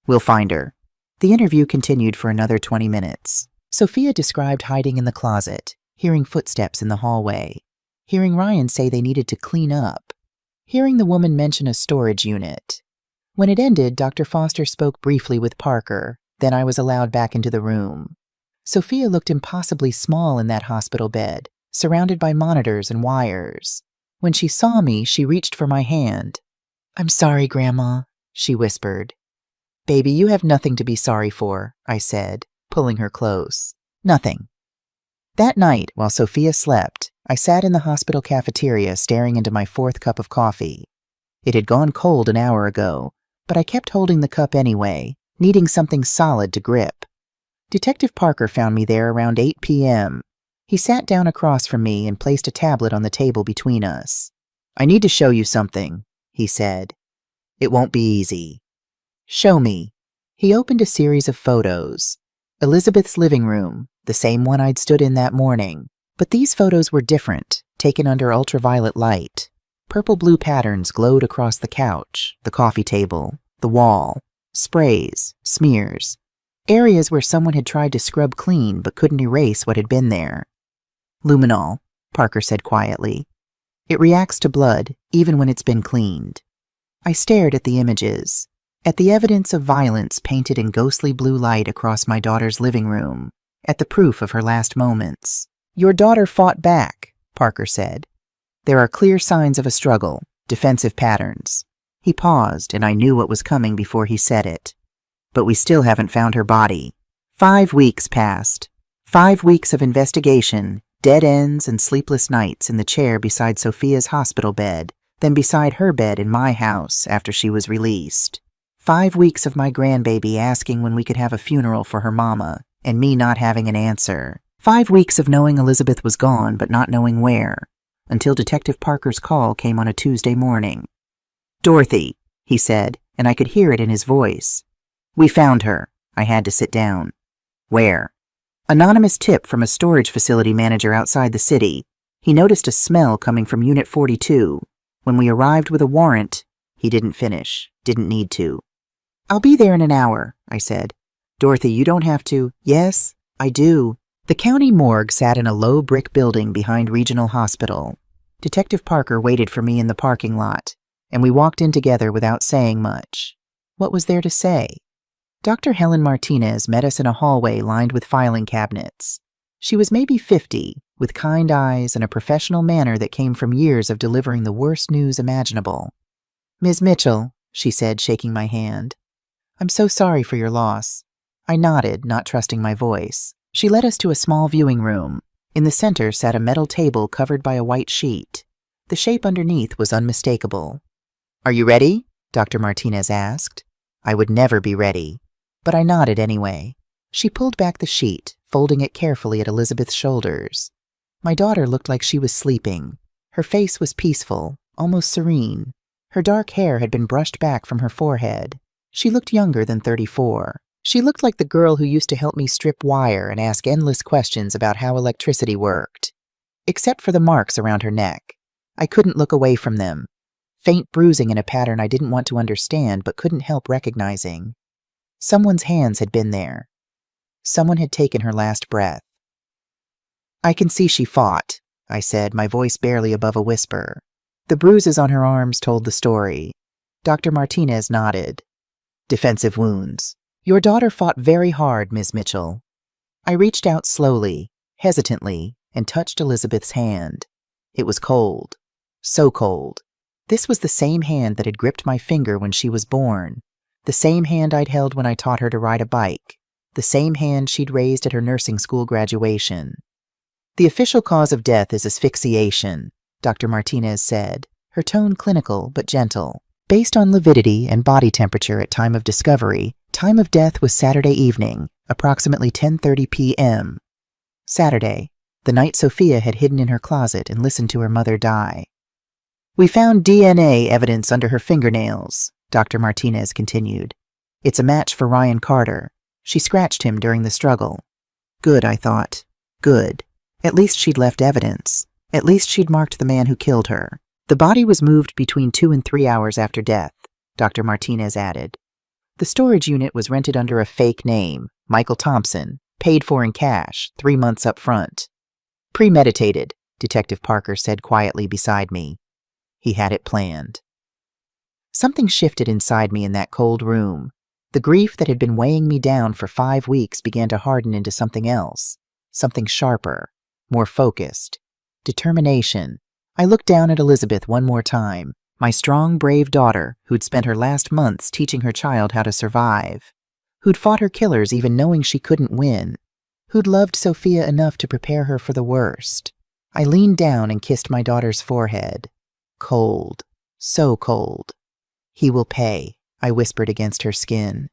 We'll find her. The interview continued for another 20 minutes. Sophia described hiding in the closet, hearing footsteps in the hallway, hearing Ryan say they needed to clean up, hearing the woman mention a storage unit. When it ended, Dr. Foster spoke briefly with Parker, then I was allowed back into the room. Sophia looked impossibly small in that hospital bed, surrounded by monitors and wires. When she saw me, she reached for my hand. I'm sorry, Grandma, she whispered. Baby, you have nothing to be sorry for, I said, pulling her close. Nothing. That night, while Sophia slept, I sat in the hospital cafeteria staring into my 4th cup of coffee. It had gone cold an hour ago, but I kept holding the cup anyway, needing something solid to grip. Detective Parker found me there around 8 p.m. He sat down across from me and placed a tablet on the table between us. I need to show you something, he said. It won't be easy. Show me. He opened a series of photos. Elizabeth's living room, the same one I'd stood in that morning. But these photos were different, taken under ultraviolet light. Purple-blue patterns glowed across the couch, the coffee table, the wall. Sprays, smears. Areas where someone had tried to scrub clean but couldn't erase what had been there. Luminol, Parker said quietly. It reacts to blood, even when it's been cleaned. I stared at the images, at the evidence of violence painted in ghostly blue light across my daughter's living room, at the proof of her last moments. Your daughter fought back, Parker said. There are clear signs of a struggle, defensive patterns. He paused, and I knew what was coming before he said it. But we still haven't found her body. 5 weeks passed. 5 weeks of investigation, dead ends and sleepless nights in the chair beside Sophia's hospital bed, then beside her bed in my house after she was released. 5 weeks of my grandbaby asking when we could have a funeral for her mama, and me not having an answer. 5 weeks of knowing Elizabeth was gone but not knowing where, until Detective Parker's call came on a Tuesday morning. Dorothy, he said, and I could hear it in his voice. We found her. I had to sit down. Where? Anonymous tip from a storage facility manager outside the city. He noticed a smell coming from Unit 42. When we arrived with a warrant, he didn't finish, didn't need to. I'll be there in an hour, I said. Dorothy, you don't have to. Yes, I do. The county morgue sat in a low brick building behind Regional Hospital. Detective Parker waited for me in the parking lot, and we walked in together without saying much. What was there to say? Dr. Helen Martinez met us in a hallway lined with filing cabinets. She was maybe 50, with kind eyes and a professional manner that came from years of delivering the worst news imaginable. "Ms. Mitchell," she said, shaking my hand. "I'm so sorry for your loss." I nodded, not trusting my voice. She led us to a small viewing room. In the center sat a metal table covered by a white sheet. The shape underneath was unmistakable. "Are you ready?" Dr. Martinez asked. I would never be ready, but I nodded anyway. She pulled back the sheet, folding it carefully at Elizabeth's shoulders. My daughter looked like she was sleeping. Her face was peaceful, almost serene. Her dark hair had been brushed back from her forehead. She looked younger than 34. She looked like the girl who used to help me strip wire and ask endless questions about how electricity worked. Except for the marks around her neck. I couldn't look away from them. Faint bruising in a pattern I didn't want to understand but couldn't help recognizing. Someone's hands had been there. Someone had taken her last breath. "I can see she fought," I said, my voice barely above a whisper. The bruises on her arms told the story. Dr. Martinez nodded. "Defensive wounds. Your daughter fought very hard, Ms. Mitchell." I reached out slowly, hesitantly, and touched Elizabeth's hand. It was cold. So cold. This was the same hand that had gripped my finger when she was born. The same hand I'd held when I taught her to ride a bike. The same hand she'd raised at her nursing school graduation. "The official cause of death is asphyxiation," Dr. Martinez said, her tone clinical but gentle. "Based on lividity and body temperature at time of discovery, time of death was Saturday evening, approximately 10:30 p.m. Saturday, the night Sophia had hidden in her closet and listened to her mother die. "We found DNA evidence under her fingernails," Dr. Martinez continued. "It's a match for Ryan Carter. She scratched him during the struggle." Good, I thought. Good. At least she'd left evidence. At least she'd marked the man who killed her. "The body was moved between 2 and 3 hours after death," Dr. Martinez added. "The storage unit was rented under a fake name, Michael Thompson, paid for in cash, 3 months up front." "Premeditated," Detective Parker said quietly beside me. He had it planned. Something shifted inside me in that cold room. The grief that had been weighing me down for 5 weeks began to harden into something else, something sharper, more focused. Determination. I looked down at Elizabeth one more time, my strong, brave daughter who'd spent her last months teaching her child how to survive, who'd fought her killers even knowing she couldn't win, who'd loved Sophia enough to prepare her for the worst. I leaned down and kissed my daughter's forehead. Cold. So cold. "He will pay," I whispered against her skin.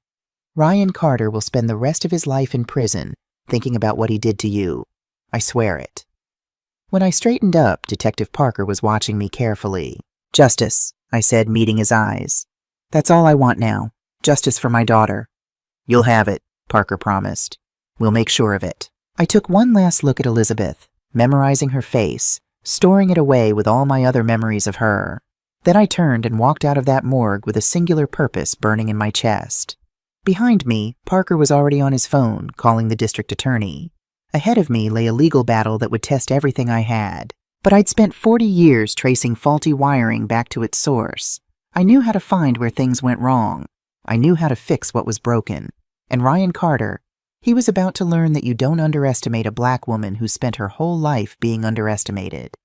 "Ryan Carter will spend the rest of his life in prison thinking about what he did to you. I swear it." When I straightened up, Detective Parker was watching me carefully. "Justice," I said, meeting his eyes. "That's all I want now. Justice for my daughter." "You'll have it," Parker promised. "We'll make sure of it." I took one last look at Elizabeth, memorizing her face, storing it away with all my other memories of her. Then I turned and walked out of that morgue with a singular purpose burning in my chest. Behind me, Parker was already on his phone, calling the district attorney. Ahead of me lay a legal battle that would test everything I had. But I'd spent 40 years tracing faulty wiring back to its source. I knew how to find where things went wrong. I knew how to fix what was broken. And Ryan Carter, he was about to learn that you don't underestimate a black woman who spent her whole life being underestimated.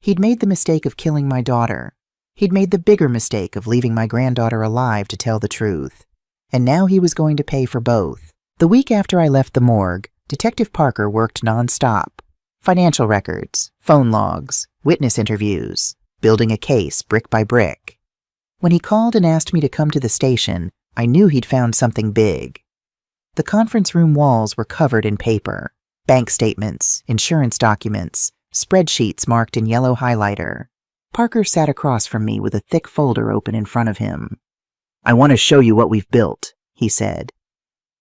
He'd made the mistake of killing my daughter. He'd made the bigger mistake of leaving my granddaughter alive to tell the truth. And now he was going to pay for both. The week after I left the morgue, Detective Parker worked nonstop. Financial records, phone logs, witness interviews, building a case brick by brick. When he called and asked me to come to the station, I knew he'd found something big. The conference room walls were covered in paper. Bank statements, insurance documents, spreadsheets marked in yellow highlighter. Parker sat across from me with a thick folder open in front of him. "I want to show you what we've built," he said.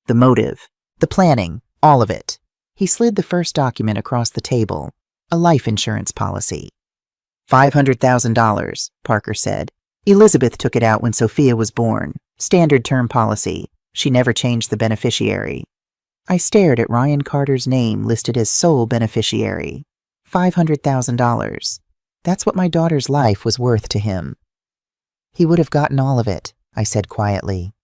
"The motive, the planning, all of it." He slid the first document across the table, a life insurance policy. $500,000, Parker said. "Elizabeth took it out when Sophia was born. Standard term policy. She never changed the beneficiary." I stared at Ryan Carter's name listed as sole beneficiary. $500,000. That's what my daughter's life was worth to him. "He would have gotten all of it," I said quietly.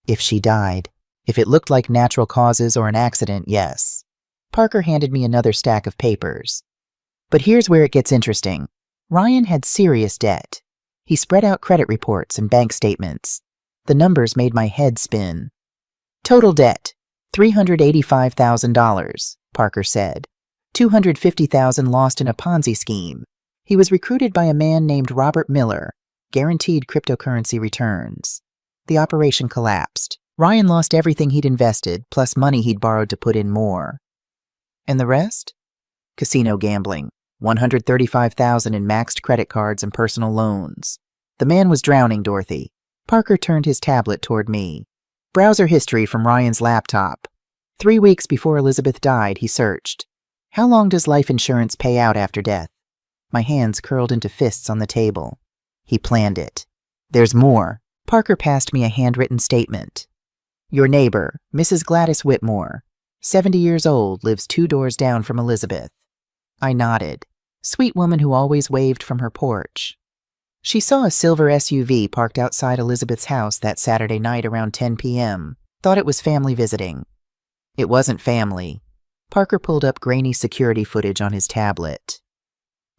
"If she died. If it looked like natural causes or an accident, yes." Parker handed me another stack of papers. But here's where it gets interesting. Ryan had serious debt. He spread out credit reports and bank statements. The numbers made my head spin. Total debt, $385,000, Parker said. $250,000 lost in a Ponzi scheme. He was recruited by a man named Robert Miller, guaranteed cryptocurrency returns. The operation collapsed. Ryan lost everything he'd invested, plus money he'd borrowed to put in more. And the rest? Casino gambling, $135,000 in maxed credit cards and personal loans. The man was drowning, Dorothy. Parker turned his tablet toward me. Browser history from Ryan's laptop. 3 weeks before Elizabeth died, he searched. How long does life insurance pay out after death? My hands curled into fists on the table. He planned it. There's more. Parker passed me a handwritten statement. Your neighbor, Mrs. Gladys Whitmore, 70 years old, lives 2 doors down from Elizabeth. I nodded. Sweet woman who always waved from her porch. She saw a silver SUV parked outside Elizabeth's house that Saturday night around 10 p.m. Thought it was family visiting. It wasn't family. Parker pulled up grainy security footage on his tablet.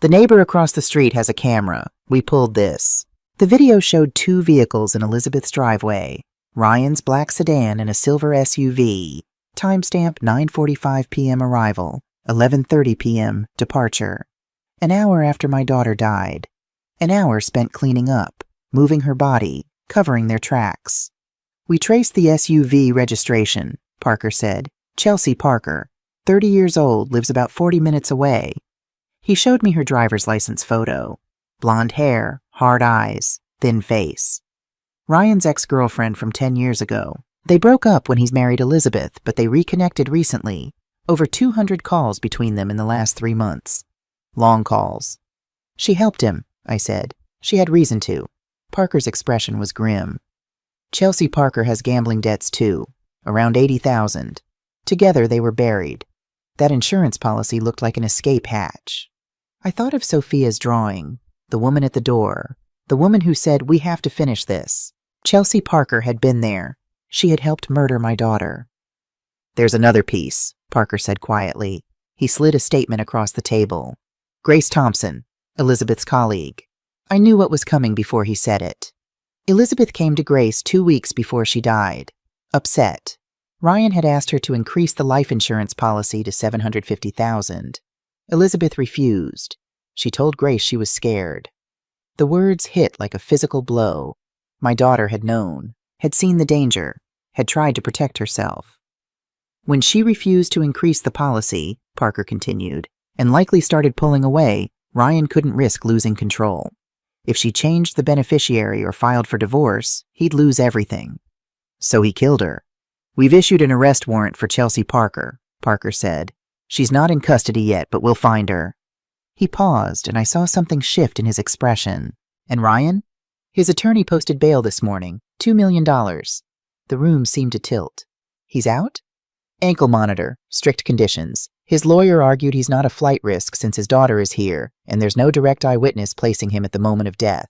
The neighbor across the street has a camera. We pulled this. The video showed 2 vehicles in Elizabeth's driveway. Ryan's black sedan and a silver SUV. Timestamp 9:45 p.m. arrival, 11:30 p.m. departure. An hour after my daughter died. An hour spent cleaning up, moving her body, covering their tracks. We traced the SUV registration, Parker said. Chelsea Parker, 30 years old, lives about 40 minutes away. He showed me her driver's license photo. Blonde hair, hard eyes, thin face. Ryan's ex-girlfriend from 10 years ago. They broke up when he's married Elizabeth, but they reconnected recently. Over 200 calls between them in the last 3 months. Long calls. She helped him, I said. She had reason to. Parker's expression was grim. Chelsea Parker has gambling debts too, around $80,000. Together they were buried. That insurance policy looked like an escape hatch. I thought of Sophia's drawing, the woman at the door, the woman who said, "We have to finish this." Chelsea Parker had been there. She had helped murder my daughter. There's another piece, Parker said quietly. He slid a statement across the table. Grace Thompson, Elizabeth's colleague. I knew what was coming before he said it. Elizabeth came to Grace 2 weeks before she died. Upset. Ryan had asked her to increase the life insurance policy to $750,000. Elizabeth refused. She told Grace she was scared. The words hit like a physical blow. My daughter had known, had seen the danger, had tried to protect herself. When she refused to increase the policy, Parker continued, and likely started pulling away, Ryan couldn't risk losing control. If she changed the beneficiary or filed for divorce, he'd lose everything. So he killed her. We've issued an arrest warrant for Chelsea Parker, Parker said. She's not in custody yet, but we'll find her. He paused, and I saw something shift in his expression. And Ryan? His attorney posted bail this morning, $2 million. The room seemed to tilt. He's out? Ankle monitor, strict conditions. His lawyer argued he's not a flight risk since his daughter is here, and there's no direct eyewitness placing him at the moment of death.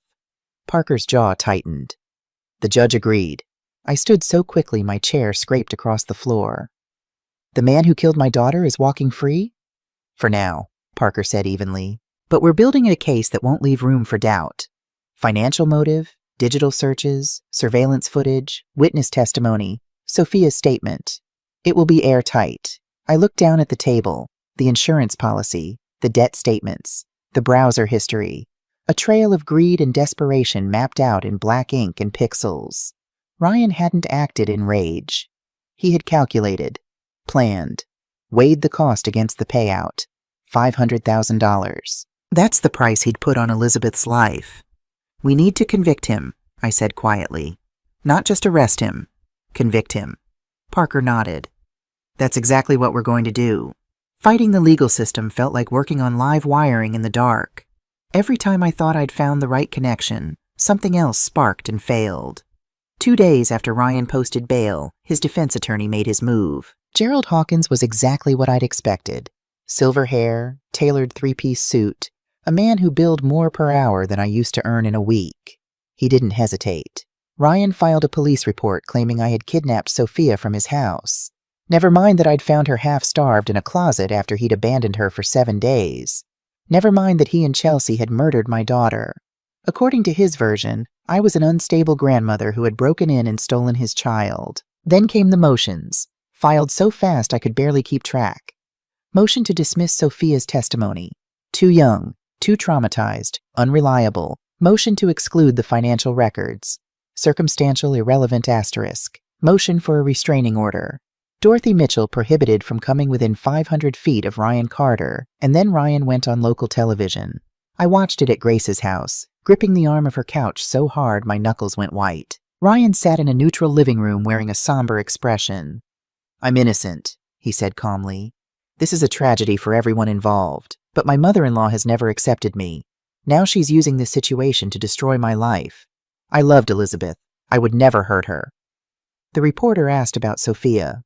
Parker's jaw tightened. The judge agreed. I stood so quickly my chair scraped across the floor. The man who killed my daughter is walking free? For now, Parker said evenly. But we're building a case that won't leave room for doubt. Financial motive, digital searches, surveillance footage, witness testimony, Sophia's statement. It will be airtight. I looked down at the table, the insurance policy, the debt statements, the browser history, a trail of greed and desperation mapped out in black ink and pixels. Ryan hadn't acted in rage. He had calculated, planned, weighed the cost against the payout, $500,000. That's the price he'd put on Elizabeth's life. We need to convict him, I said quietly. Not just arrest him, convict him. Parker nodded. That's exactly what we're going to do. Fighting the legal system felt like working on live wiring in the dark. Every time I thought I'd found the right connection, something else sparked and failed. 2 days after Ryan posted bail, his defense attorney made his move. Gerald Hawkins was exactly what I'd expected. Silver hair, tailored 3-piece suit, a man who billed more per hour than I used to earn in a week. He didn't hesitate. Ryan filed a police report claiming I had kidnapped Sophia from his house. Never mind that I'd found her half-starved in a closet after he'd abandoned her for 7 days. Never mind that he and Chelsea had murdered my daughter. According to his version, I was an unstable grandmother who had broken in and stolen his child. Then came the motions, filed so fast I could barely keep track. Motion to dismiss Sophia's testimony. Too young, too traumatized, unreliable. Motion to exclude the financial records. Circumstantial irrelevant asterisk. Motion for a restraining order. Dorothy Mitchell prohibited from coming within 500 feet of Ryan Carter, and then Ryan went on local television. I watched it at Grace's house, gripping the arm of her couch so hard my knuckles went white. Ryan sat in a neutral living room wearing a somber expression. "I'm innocent," he said calmly. "This is a tragedy for everyone involved, but my mother-in-law has never accepted me. Now she's using this situation to destroy my life. I loved Elizabeth. I would never hurt her." The reporter asked about Sophia.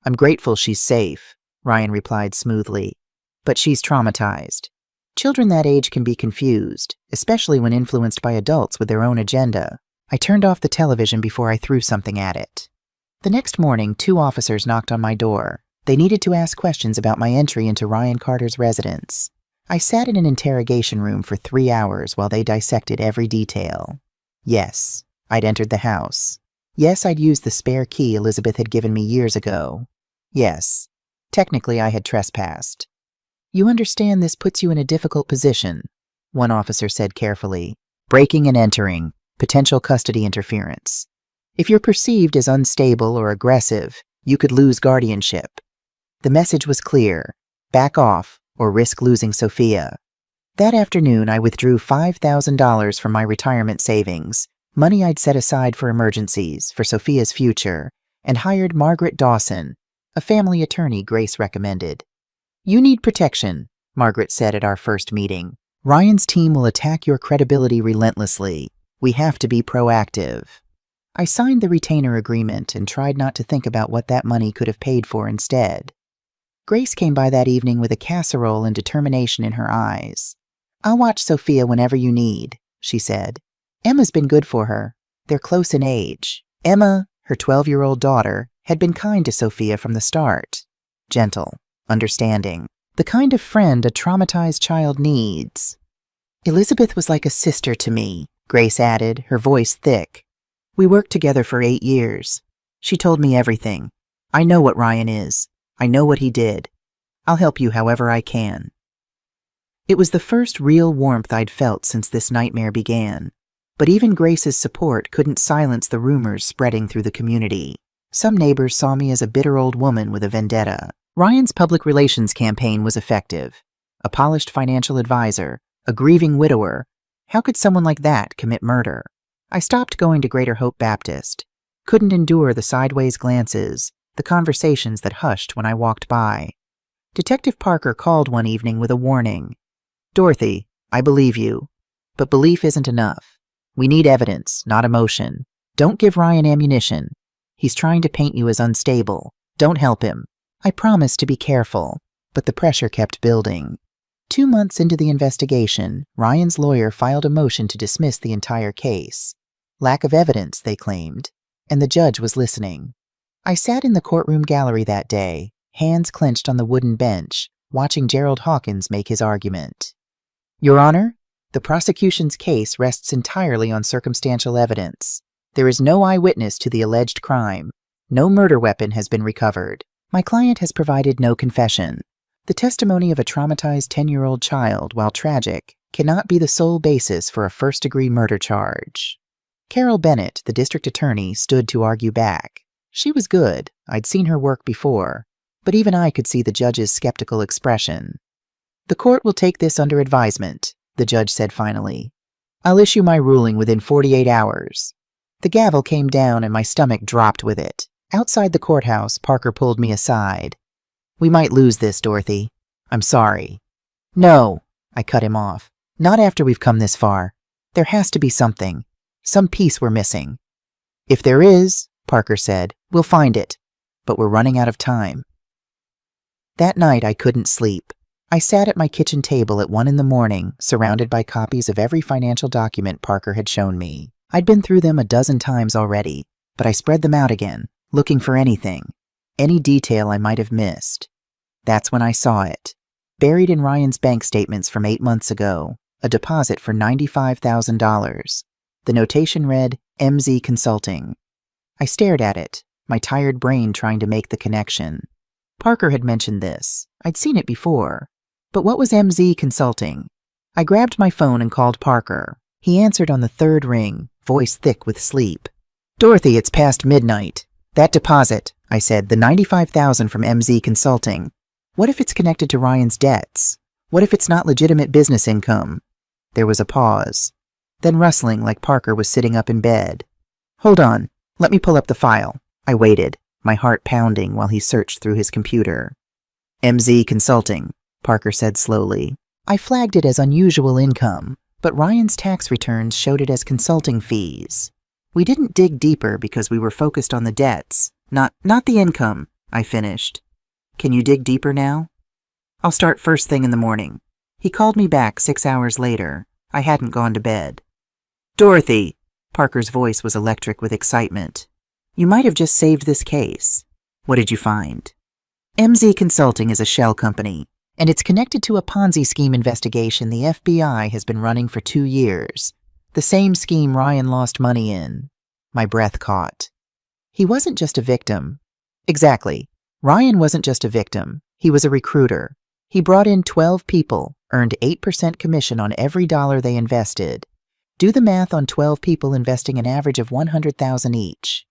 "I'm grateful she's safe," Ryan replied smoothly, "but she's traumatized. Children that age can be confused, especially when influenced by adults with their own agenda." I turned off the television before I threw something at it. The next morning, 2 officers knocked on my door. They needed to ask questions about my entry into Ryan Carter's residence. I sat in an interrogation room for 3 hours while they dissected every detail. Yes, I'd entered the house. Yes, I'd used the spare key Elizabeth had given me years ago. Yes, technically I had trespassed. "You understand this puts you in a difficult position," one officer said carefully. "Breaking and entering, potential custody interference. If you're perceived as unstable or aggressive, you could lose guardianship." The message was clear: back off or risk losing Sophia. That afternoon, I withdrew $5,000 from my retirement savings, money I'd set aside for emergencies, for Sophia's future, and hired Margaret Dawson, a family attorney Grace recommended. "You need protection," Margaret said at our first meeting. "Ryan's team will attack your credibility relentlessly. We have to be proactive." I signed the retainer agreement and tried not to think about what that money could have paid for instead. Grace came by that evening with a casserole and determination in her eyes. "I'll watch Sophia whenever you need," she said. "Emma's been good for her. They're close in age. Emma, her 12-year-old daughter, had been kind to Sophia from the start. Gentle, understanding, the kind of friend a traumatized child needs. Elizabeth was like a sister to me," Grace added, her voice thick. "We worked together for 8 years. She told me everything. I know what Ryan is. I know what he did. I'll help you however I can." It was the first real warmth I'd felt since this nightmare began. But even Grace's support couldn't silence the rumors spreading through the community. Some neighbors saw me as a bitter old woman with a vendetta. Ryan's public relations campaign was effective. A polished financial advisor, a grieving widower. How could someone like that commit murder? I stopped going to Greater Hope Baptist. Couldn't endure the sideways glances, the conversations that hushed when I walked by. Detective Parker called one evening with a warning. "Dorothy, I believe you, but belief isn't enough. We need evidence, not emotion. Don't give Ryan ammunition. He's trying to paint you as unstable. Don't help him." I promised to be careful, but the pressure kept building. 2 months into the investigation, Ryan's lawyer filed a motion to dismiss the entire case. Lack of evidence, they claimed, and the judge was listening. I sat in the courtroom gallery that day, hands clenched on the wooden bench, watching Gerald Hawkins make his argument. "Your Honor, the prosecution's case rests entirely on circumstantial evidence. There is no eyewitness to the alleged crime. No murder weapon has been recovered. My client has provided no confession. The testimony of a traumatized 10-year-old child, while tragic, cannot be the sole basis for a first-degree murder charge." Carol Bennett, the district attorney, stood to argue back. She was good. I'd seen her work before, but even I could see the judge's skeptical expression. "The court will take this under advisement," the judge said finally. "I'll issue my ruling within 48 hours. The gavel came down and my stomach dropped with it. Outside the courthouse, Parker pulled me aside. "We might lose this, Dorothy. I'm sorry." "No," I cut him off. "Not after we've come this far. There has to be something. Some piece we're missing." "If there is," Parker said, "we'll find it. But we're running out of time." That night I couldn't sleep. I sat at my kitchen table at 1 a.m, surrounded by copies of every financial document Parker had shown me. I'd been through them a dozen times already, but I spread them out again, looking for anything. any detail I might have missed. That's when I saw it. Buried in Ryan's bank statements from 8 months ago, a deposit for $95,000. The notation read, MZ Consulting. I stared at it, my tired brain trying to make the connection. Parker had mentioned this. I'd seen it before. But what was MZ Consulting? I grabbed my phone and called Parker. He answered on the third ring, voice thick with sleep. Dorothy, it's past midnight. That deposit, I said, the $95,000 from MZ Consulting. What if it's connected to Ryan's debts? What if it's not legitimate business income? There was a pause. Then rustling like Parker was sitting up in bed. Hold on, let me pull up the file. I waited, my heart pounding while he searched through his computer. MZ Consulting, Parker said slowly. I flagged it as unusual income, but Ryan's tax returns showed it as consulting fees. We didn't dig deeper because we were focused on the debts, not the income, I finished. Can you dig deeper now? I'll start first thing in the morning. He called me back 6 hours later. I hadn't gone to bed. Dorothy, Parker's voice was electric with excitement. You might have just saved this case. What did you find? MZ Consulting is a shell company, and it's connected to a Ponzi scheme investigation the FBI has been running for 2 years. The same scheme Ryan lost money in. My breath caught. He wasn't just a victim. Exactly. Ryan wasn't just a victim. He was a recruiter. He brought in 12 people, earned 8% commission on every dollar they invested. Do the math on 12 people investing an average of $100,000 each.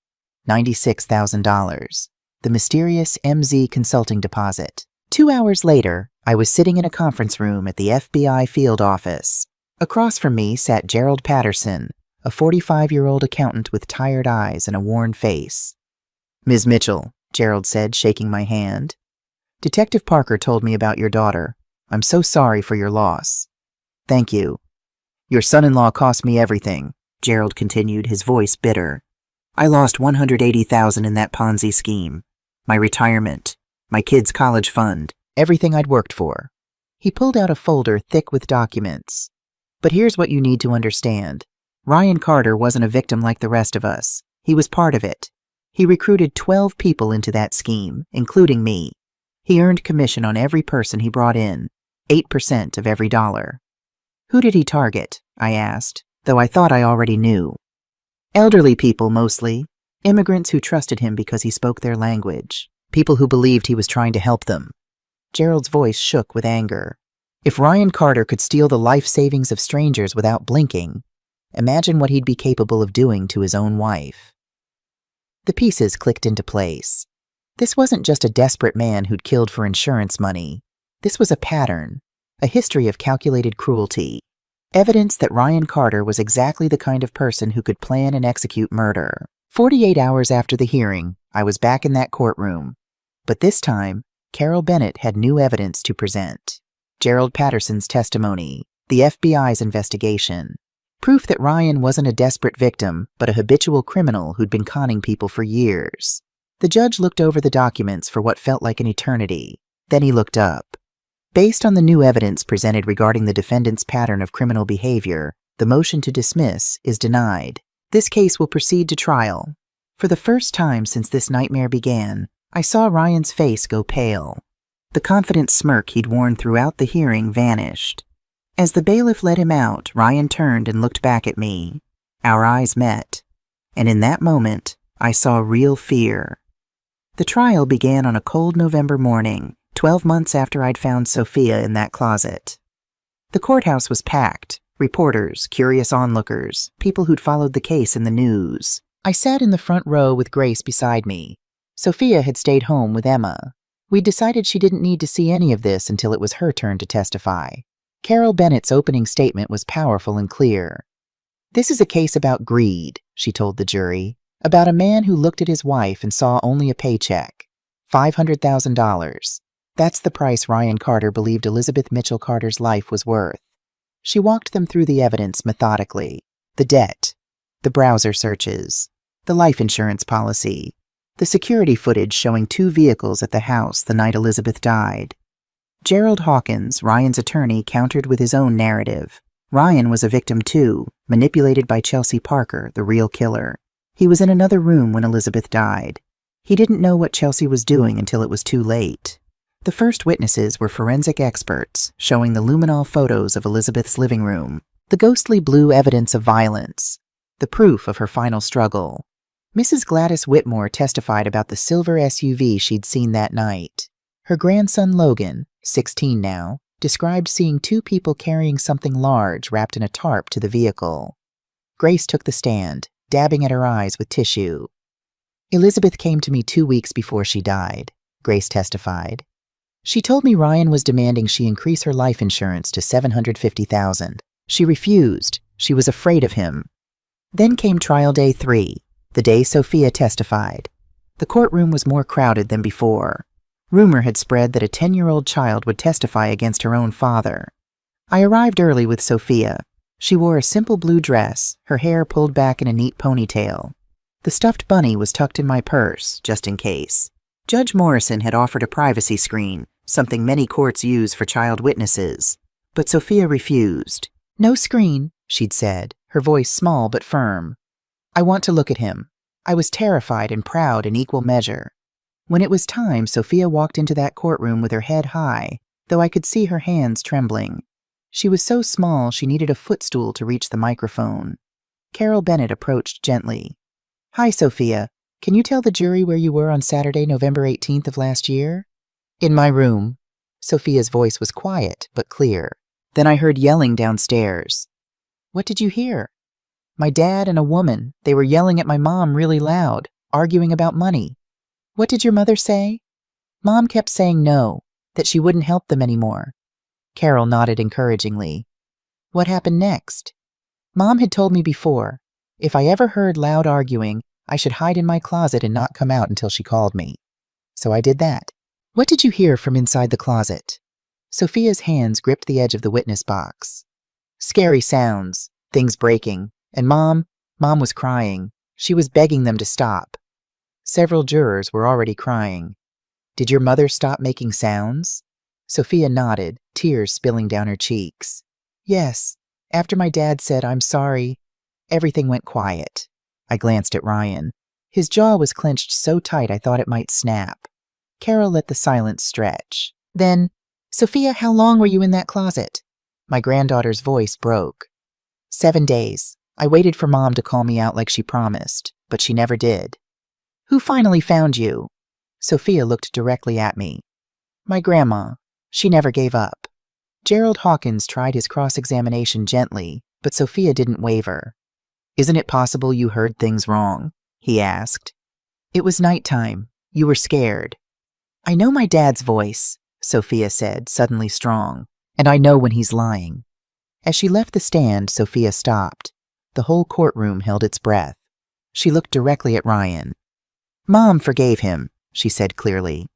$96,000. The mysterious MZ Consulting deposit. 2 hours later, I was sitting in a conference room at the FBI field office. Across from me sat Gerald Patterson, a 45-year-old accountant with tired eyes and a worn face. Ms. Mitchell, Gerald said, shaking my hand. Detective Parker told me about your daughter. I'm so sorry for your loss. Thank you. Your son-in-law cost me everything, Gerald continued, his voice bitter. I lost $180,000 in that Ponzi scheme. My retirement, my kids' college fund, everything I'd worked for. He pulled out a folder thick with documents. But here's what you need to understand. Ryan Carter wasn't a victim like the rest of us. He was part of it. He recruited 12 people into that scheme, including me. He earned commission on every person he brought in, 8% of every dollar. Who did he target? I asked, though I thought I already knew. Elderly people, mostly. Immigrants who trusted him because he spoke their language. People who believed he was trying to help them. Gerald's voice shook with anger. If Ryan Carter could steal the life savings of strangers without blinking, imagine what he'd be capable of doing to his own wife. The pieces clicked into place. This wasn't just a desperate man who'd killed for insurance money. This was a pattern, a history of calculated cruelty. Evidence that Ryan Carter was exactly the kind of person who could plan and execute murder. 48 hours after the hearing, I was back in that courtroom. But this time, Carol Bennett had new evidence to present. Gerald Patterson's testimony, the FBI's investigation. Proof that Ryan wasn't a desperate victim, but a habitual criminal who'd been conning people for years. The judge looked over the documents for what felt like an eternity. Then he looked up. Based on the new evidence presented regarding the defendant's pattern of criminal behavior, the motion to dismiss is denied. This case will proceed to trial. For the first time since this nightmare began, I saw Ryan's face go pale. The confident smirk he'd worn throughout the hearing vanished. As the bailiff let him out, Ryan turned and looked back at me. Our eyes met. And in that moment, I saw real fear. The trial began on a cold November morning, 12 months after I'd found Sophia in that closet. The courthouse was packed. Reporters, curious onlookers, people who'd followed the case in the news. I sat in the front row with Grace beside me. Sophia had stayed home with Emma. We'd decided she didn't need to see any of this until it was her turn to testify. Carol Bennett's opening statement was powerful and clear. This is a case about greed, she told the jury, about a man who looked at his wife and saw only a paycheck. $500,000. That's the price Ryan Carter believed Elizabeth Mitchell Carter's life was worth. She walked them through the evidence methodically. The debt, the browser searches, the life insurance policy, the security footage showing 2 vehicles at the house the night Elizabeth died. Gerald Hawkins, Ryan's attorney, countered with his own narrative. Ryan was a victim too, manipulated by Chelsea Parker, the real killer. He was in another room when Elizabeth died. He didn't know what Chelsea was doing until it was too late. The first witnesses were forensic experts, showing the luminol photos of Elizabeth's living room, the ghostly blue evidence of violence, the proof of her final struggle. Mrs. Gladys Whitmore testified about the silver SUV she'd seen that night. Her grandson Logan, 16 now, described seeing two people carrying something large wrapped in a tarp to the vehicle. Grace took the stand, dabbing at her eyes with tissue. Elizabeth came to me 2 weeks before she died, Grace testified. She told me Ryan was demanding she increase her life insurance to $750,000. She refused. She was afraid of him. Then came trial day 3, the day Sophia testified. The courtroom was more crowded than before. Rumor had spread that a 10-year-old child would testify against her own father. I arrived early with Sophia. She wore a simple blue dress, her hair pulled back in a neat ponytail. The stuffed bunny was tucked in my purse, just in case. Judge Morrison had offered a privacy screen, something many courts use for child witnesses. But Sophia refused. "No screen," she'd said, her voice small but firm. "I want to look at him." I was terrified and proud in equal measure. When it was time, Sophia walked into that courtroom with her head high, though I could see her hands trembling. She was so small she needed a footstool to reach the microphone. Carol Bennett approached gently. "Hi, Sophia. Can you tell the jury where you were on Saturday, November 18th of last year?" "In my room." Sophia's voice was quiet but clear. Then I heard yelling downstairs. "What did you hear?" "My dad and a woman. They were yelling at my mom really loud, arguing about money." "What did your mother say?" "Mom kept saying no, that she wouldn't help them anymore." Carol nodded encouragingly. "What happened next?" "Mom had told me before. If I ever heard loud arguing, I should hide in my closet and not come out until she called me. So I did that." "What did you hear from inside the closet?" Sophia's hands gripped the edge of the witness box. "Scary sounds, things breaking, and Mom was crying. She was begging them to stop." Several jurors were already crying. "Did your mother stop making sounds?" Sophia nodded, tears spilling down her cheeks. "Yes. After my dad said, 'I'm sorry,' everything went quiet." I glanced at Ryan. His jaw was clenched so tight I thought it might snap. Carol let the silence stretch. Then, "Sophia, how long were you in that closet?" My granddaughter's voice broke. 7 days. I waited for Mom to call me out like she promised, but she never did." "Who finally found you?" Sophia looked directly at me. "My grandma. She never gave up." Gerald Hawkins tried his cross-examination gently, but Sophia didn't waver. "Isn't it possible you heard things wrong?" he asked. "It was nighttime. You were scared." "I know my dad's voice," Sophia said, suddenly strong, "and I know when he's lying." As she left the stand, Sophia stopped. The whole courtroom held its breath. She looked directly at Ryan. "Mom forgave him," she said clearly.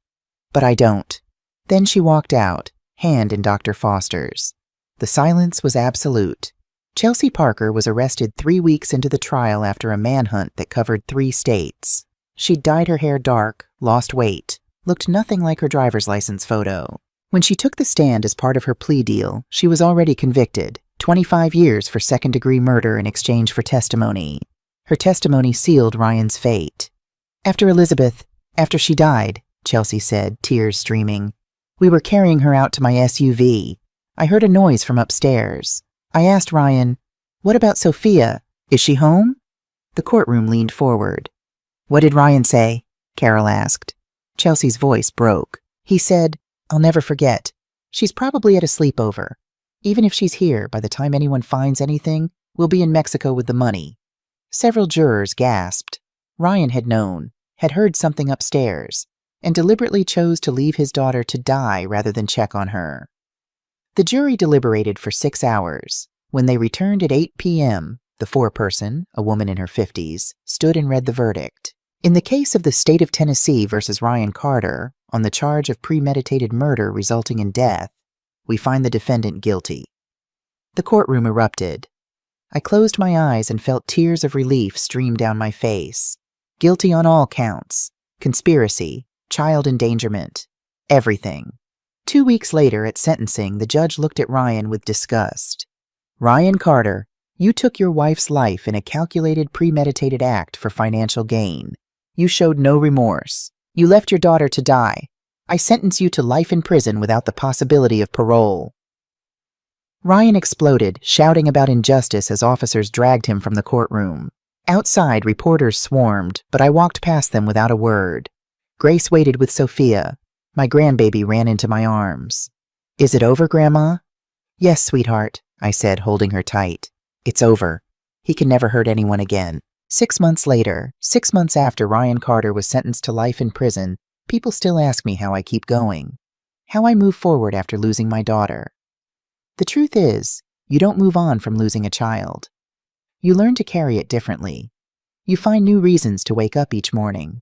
"But I don't." Then she walked out, hand in Dr. Foster's. The silence was absolute. Chelsea Parker was arrested 3 weeks into the trial after a manhunt that covered 3 states. She'd dyed her hair dark, lost weight, looked nothing like her driver's license photo. When she took the stand as part of her plea deal, she was already convicted, 25 years for second-degree murder in exchange for testimony. Her testimony sealed Ryan's fate. After she died, Chelsea said, tears streaming. "We were carrying her out to my SUV. I heard a noise from upstairs. I asked Ryan, 'What about Sophia? Is she home?' The courtroom leaned forward. 'What did Ryan say?' Carol asked. Chelsea's voice broke. He said, 'I'll never forget. She's probably at a sleepover. Even if she's here, by the time anyone finds anything, we'll be in Mexico with the money.' Several jurors gasped. Ryan had known, had heard something upstairs, and deliberately chose to leave his daughter to die rather than check on her. The jury deliberated for 6 hours. When they returned at 8 p.m., the foreperson, a woman in her 50s, stood and read the verdict. In the case of the state of Tennessee versus Ryan Carter, on the charge of premeditated murder resulting in death, we find the defendant guilty. The courtroom erupted. I closed my eyes and felt tears of relief stream down my face. Guilty on all counts. Conspiracy, child endangerment, everything. 2 weeks later, at sentencing, the judge looked at Ryan with disgust. "Ryan Carter, you took your wife's life in a calculated, premeditated act for financial gain. You showed no remorse. You left your daughter to die. I sentence you to life in prison without the possibility of parole." Ryan exploded, shouting about injustice as officers dragged him from the courtroom. Outside, reporters swarmed, but I walked past them without a word. Grace waited with Sophia. My grandbaby ran into my arms. "Is it over, Grandma?" "Yes, sweetheart," I said, holding her tight. "It's over. He can never hurt anyone again." 6 months later, 6 months after Ryan Carter was sentenced to life in prison, people still ask me how I keep going, how I move forward after losing my daughter. The truth is, you don't move on from losing a child. You learn to carry it differently. You find new reasons to wake up each morning.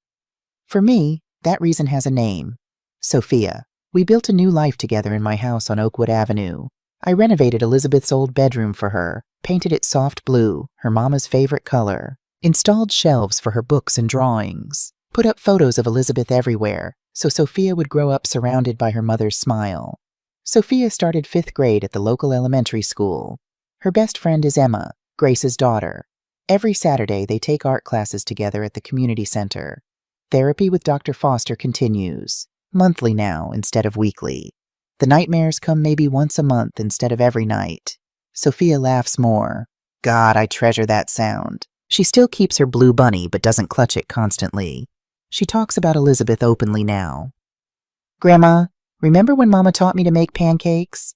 For me, that reason has a name: Sophia. We built a new life together in my house on Oakwood Avenue. I renovated Elizabeth's old bedroom for her, painted it soft blue, her mama's favorite color, installed shelves for her books and drawings, put up photos of Elizabeth everywhere so Sophia would grow up surrounded by her mother's smile. Sophia started 5th grade at the local elementary school. Her best friend is Emma, Grace's daughter. Every Saturday they take art classes together at the community center. Therapy with Dr. Foster continues, monthly now instead of weekly. The nightmares come maybe once a month instead of every night. Sophia laughs more. God, I treasure that sound. She still keeps her blue bunny but doesn't clutch it constantly. She talks about Elizabeth openly now. "Grandma, remember when Mama taught me to make pancakes?"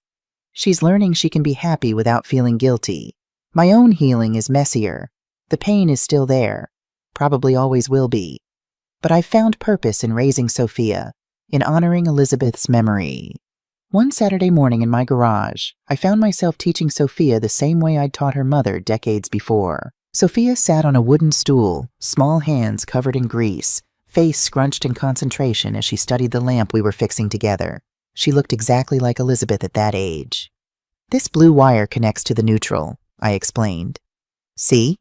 She's learning she can be happy without feeling guilty. My own healing is messier. The pain is still there. Probably always will be. But I've found purpose in raising Sophia, in honoring Elizabeth's memory. One Saturday morning in my garage, I found myself teaching Sophia the same way I'd taught her mother decades before. Sophia sat on a wooden stool, small hands covered in grease, face scrunched in concentration as she studied the lamp we were fixing together. She looked exactly like Elizabeth at that age. "This blue wire connects to the neutral," I explained. "See?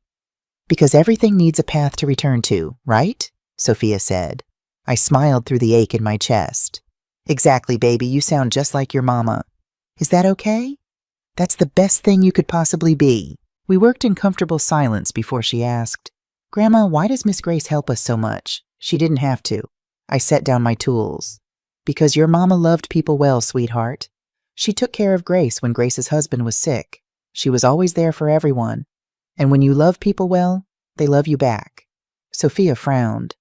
Because everything needs a path to return to, right?" Sophia said. I smiled through the ache in my chest. "Exactly, baby, you sound just like your mama. Is that okay?" "That's the best thing you could possibly be." We worked in comfortable silence before she asked, "Grandma, why does Miss Grace help us so much?" She didn't have to. I set down my tools. "Because your mama loved people well, sweetheart. She took care of Grace when Grace's husband was sick. She was always there for everyone. And when you love people well, they love you back." Sophia frowned.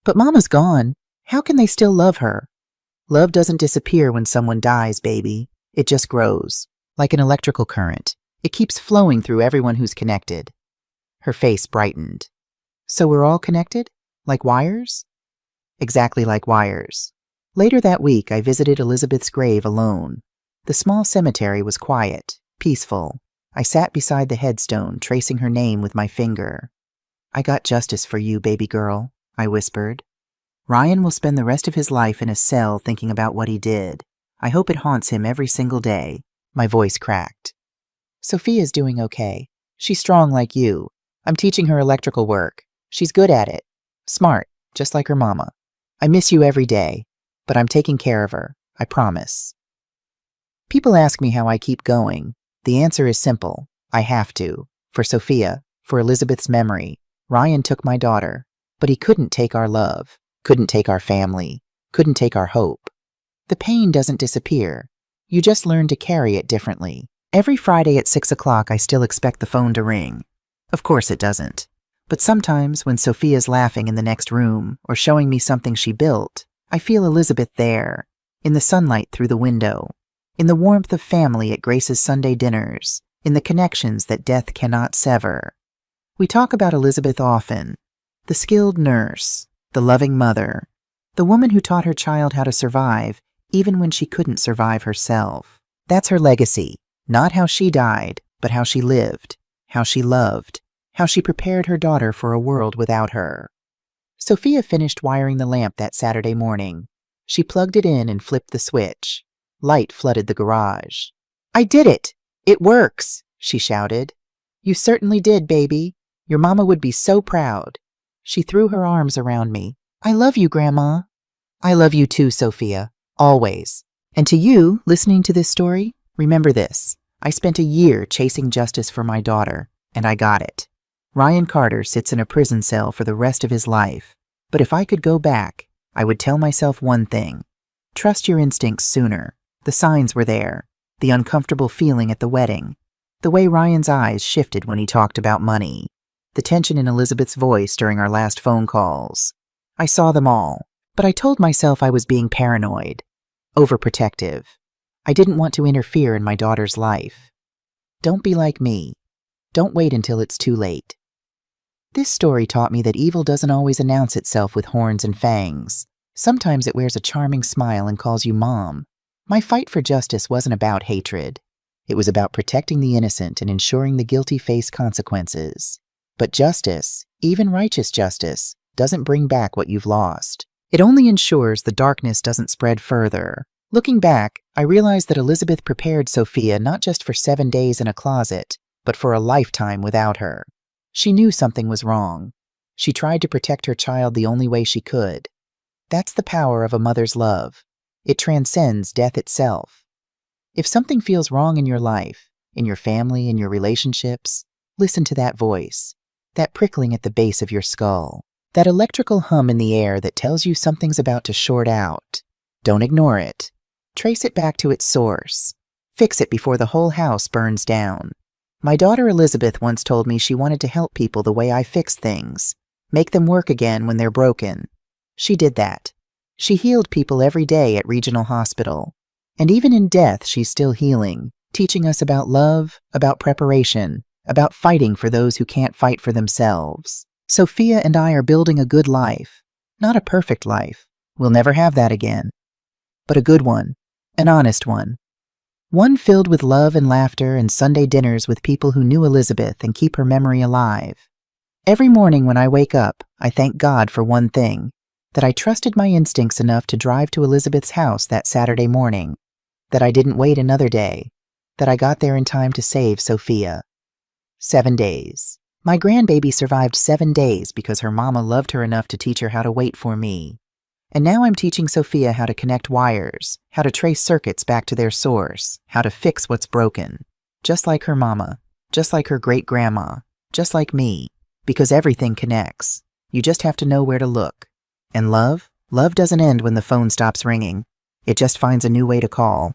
"But Mama's gone. How can they still love her?" "Love doesn't disappear when someone dies, baby. It just grows, like an electrical current. It keeps flowing through everyone who's connected." Her face brightened. "So we're all connected? Like wires?" "Exactly like wires." Later that week, I visited Elizabeth's grave alone. The small cemetery was quiet, peaceful. I sat beside the headstone, tracing her name with my finger. "I got justice for you, baby girl," I whispered. "Ryan will spend the rest of his life in a cell thinking about what he did. I hope it haunts him every single day." My voice cracked. "Sophia's doing okay. She's strong like you. I'm teaching her electrical work. She's good at it. Smart, just like her mama. I miss you every day, but I'm taking care of her. I promise." People ask me how I keep going. The answer is simple. I have to. For Sophia, for Elizabeth's memory. Ryan took my daughter, but he couldn't take our love, couldn't take our family, couldn't take our hope. The pain doesn't disappear. You just learn to carry it differently. Every Friday at 6 o'clock, I still expect the phone to ring. Of course it doesn't. But sometimes when Sophia's laughing in the next room or showing me something she built, I feel Elizabeth there, in the sunlight through the window, in the warmth of family at Grace's Sunday dinners, in the connections that death cannot sever. We talk about Elizabeth often, the skilled nurse, the loving mother, the woman who taught her child how to survive even when she couldn't survive herself. That's her legacy, not how she died, but how she lived, how she loved, how she prepared her daughter for a world without her. Sophia finished wiring the lamp that Saturday morning. She plugged it in and flipped the switch. Light flooded the garage. "I did it! It works!" she shouted. "You certainly did, baby. Your mama would be so proud." She threw her arms around me. "I love you, Grandma." "I love you too, Sophia. Always. And to you, listening to this story, remember this. I spent a year chasing justice for my daughter, and I got it. Ryan Carter sits in a prison cell for the rest of his life, But if I could go back, I would tell myself one thing. Trust your instincts sooner. The signs were there. The uncomfortable feeling at the wedding. The way Ryan's eyes shifted when he talked about money. The tension in Elizabeth's voice during our last phone calls. I saw them all, but I told myself I was being paranoid. Overprotective. I didn't want to interfere in my daughter's life. Don't be like me. Don't wait until it's too late. This story taught me that evil doesn't always announce itself with horns and fangs. Sometimes it wears a charming smile and calls you Mom. My fight for justice wasn't about hatred. It was about protecting the innocent and ensuring the guilty face consequences. But justice, even righteous justice, doesn't bring back what you've lost. It only ensures the darkness doesn't spread further. Looking back, I realized that Elizabeth prepared Sophia not just for 7 days in a closet, but for a lifetime without her. She knew something was wrong. She tried to protect her child the only way she could. That's the power of a mother's love. It transcends death itself. If something feels wrong in your life, in your family, in your relationships, listen to that voice, that prickling at the base of your skull, that electrical hum in the air that tells you something's about to short out. Don't ignore it. Trace it back to its source. Fix it before the whole house burns down. My daughter Elizabeth once told me she wanted to help people the way I fix things, make them work again when they're broken. She did that. She healed people every day at Regional Hospital. And even in death, she's still healing, teaching us about love, about preparation, about fighting for those who can't fight for themselves. Sophia and I are building a good life. Not a perfect life. We'll never have that again. But a good one. An honest one. One filled with love and laughter and Sunday dinners with people who knew Elizabeth and keep her memory alive. Every morning when I wake up, I thank God for one thing, that I trusted my instincts enough to drive to Elizabeth's house that Saturday morning, that I didn't wait another day, that I got there in time to save Sophia. 7 days. My grandbaby survived 7 days because her mama loved her enough to teach her how to wait for me. And now I'm teaching Sophia how to connect wires, how to trace circuits back to their source, how to fix what's broken. Just like her mama, just like her great-grandma, just like me, because everything connects. You just have to know where to look. And love? Love doesn't end when the phone stops ringing. It just finds a new way to call.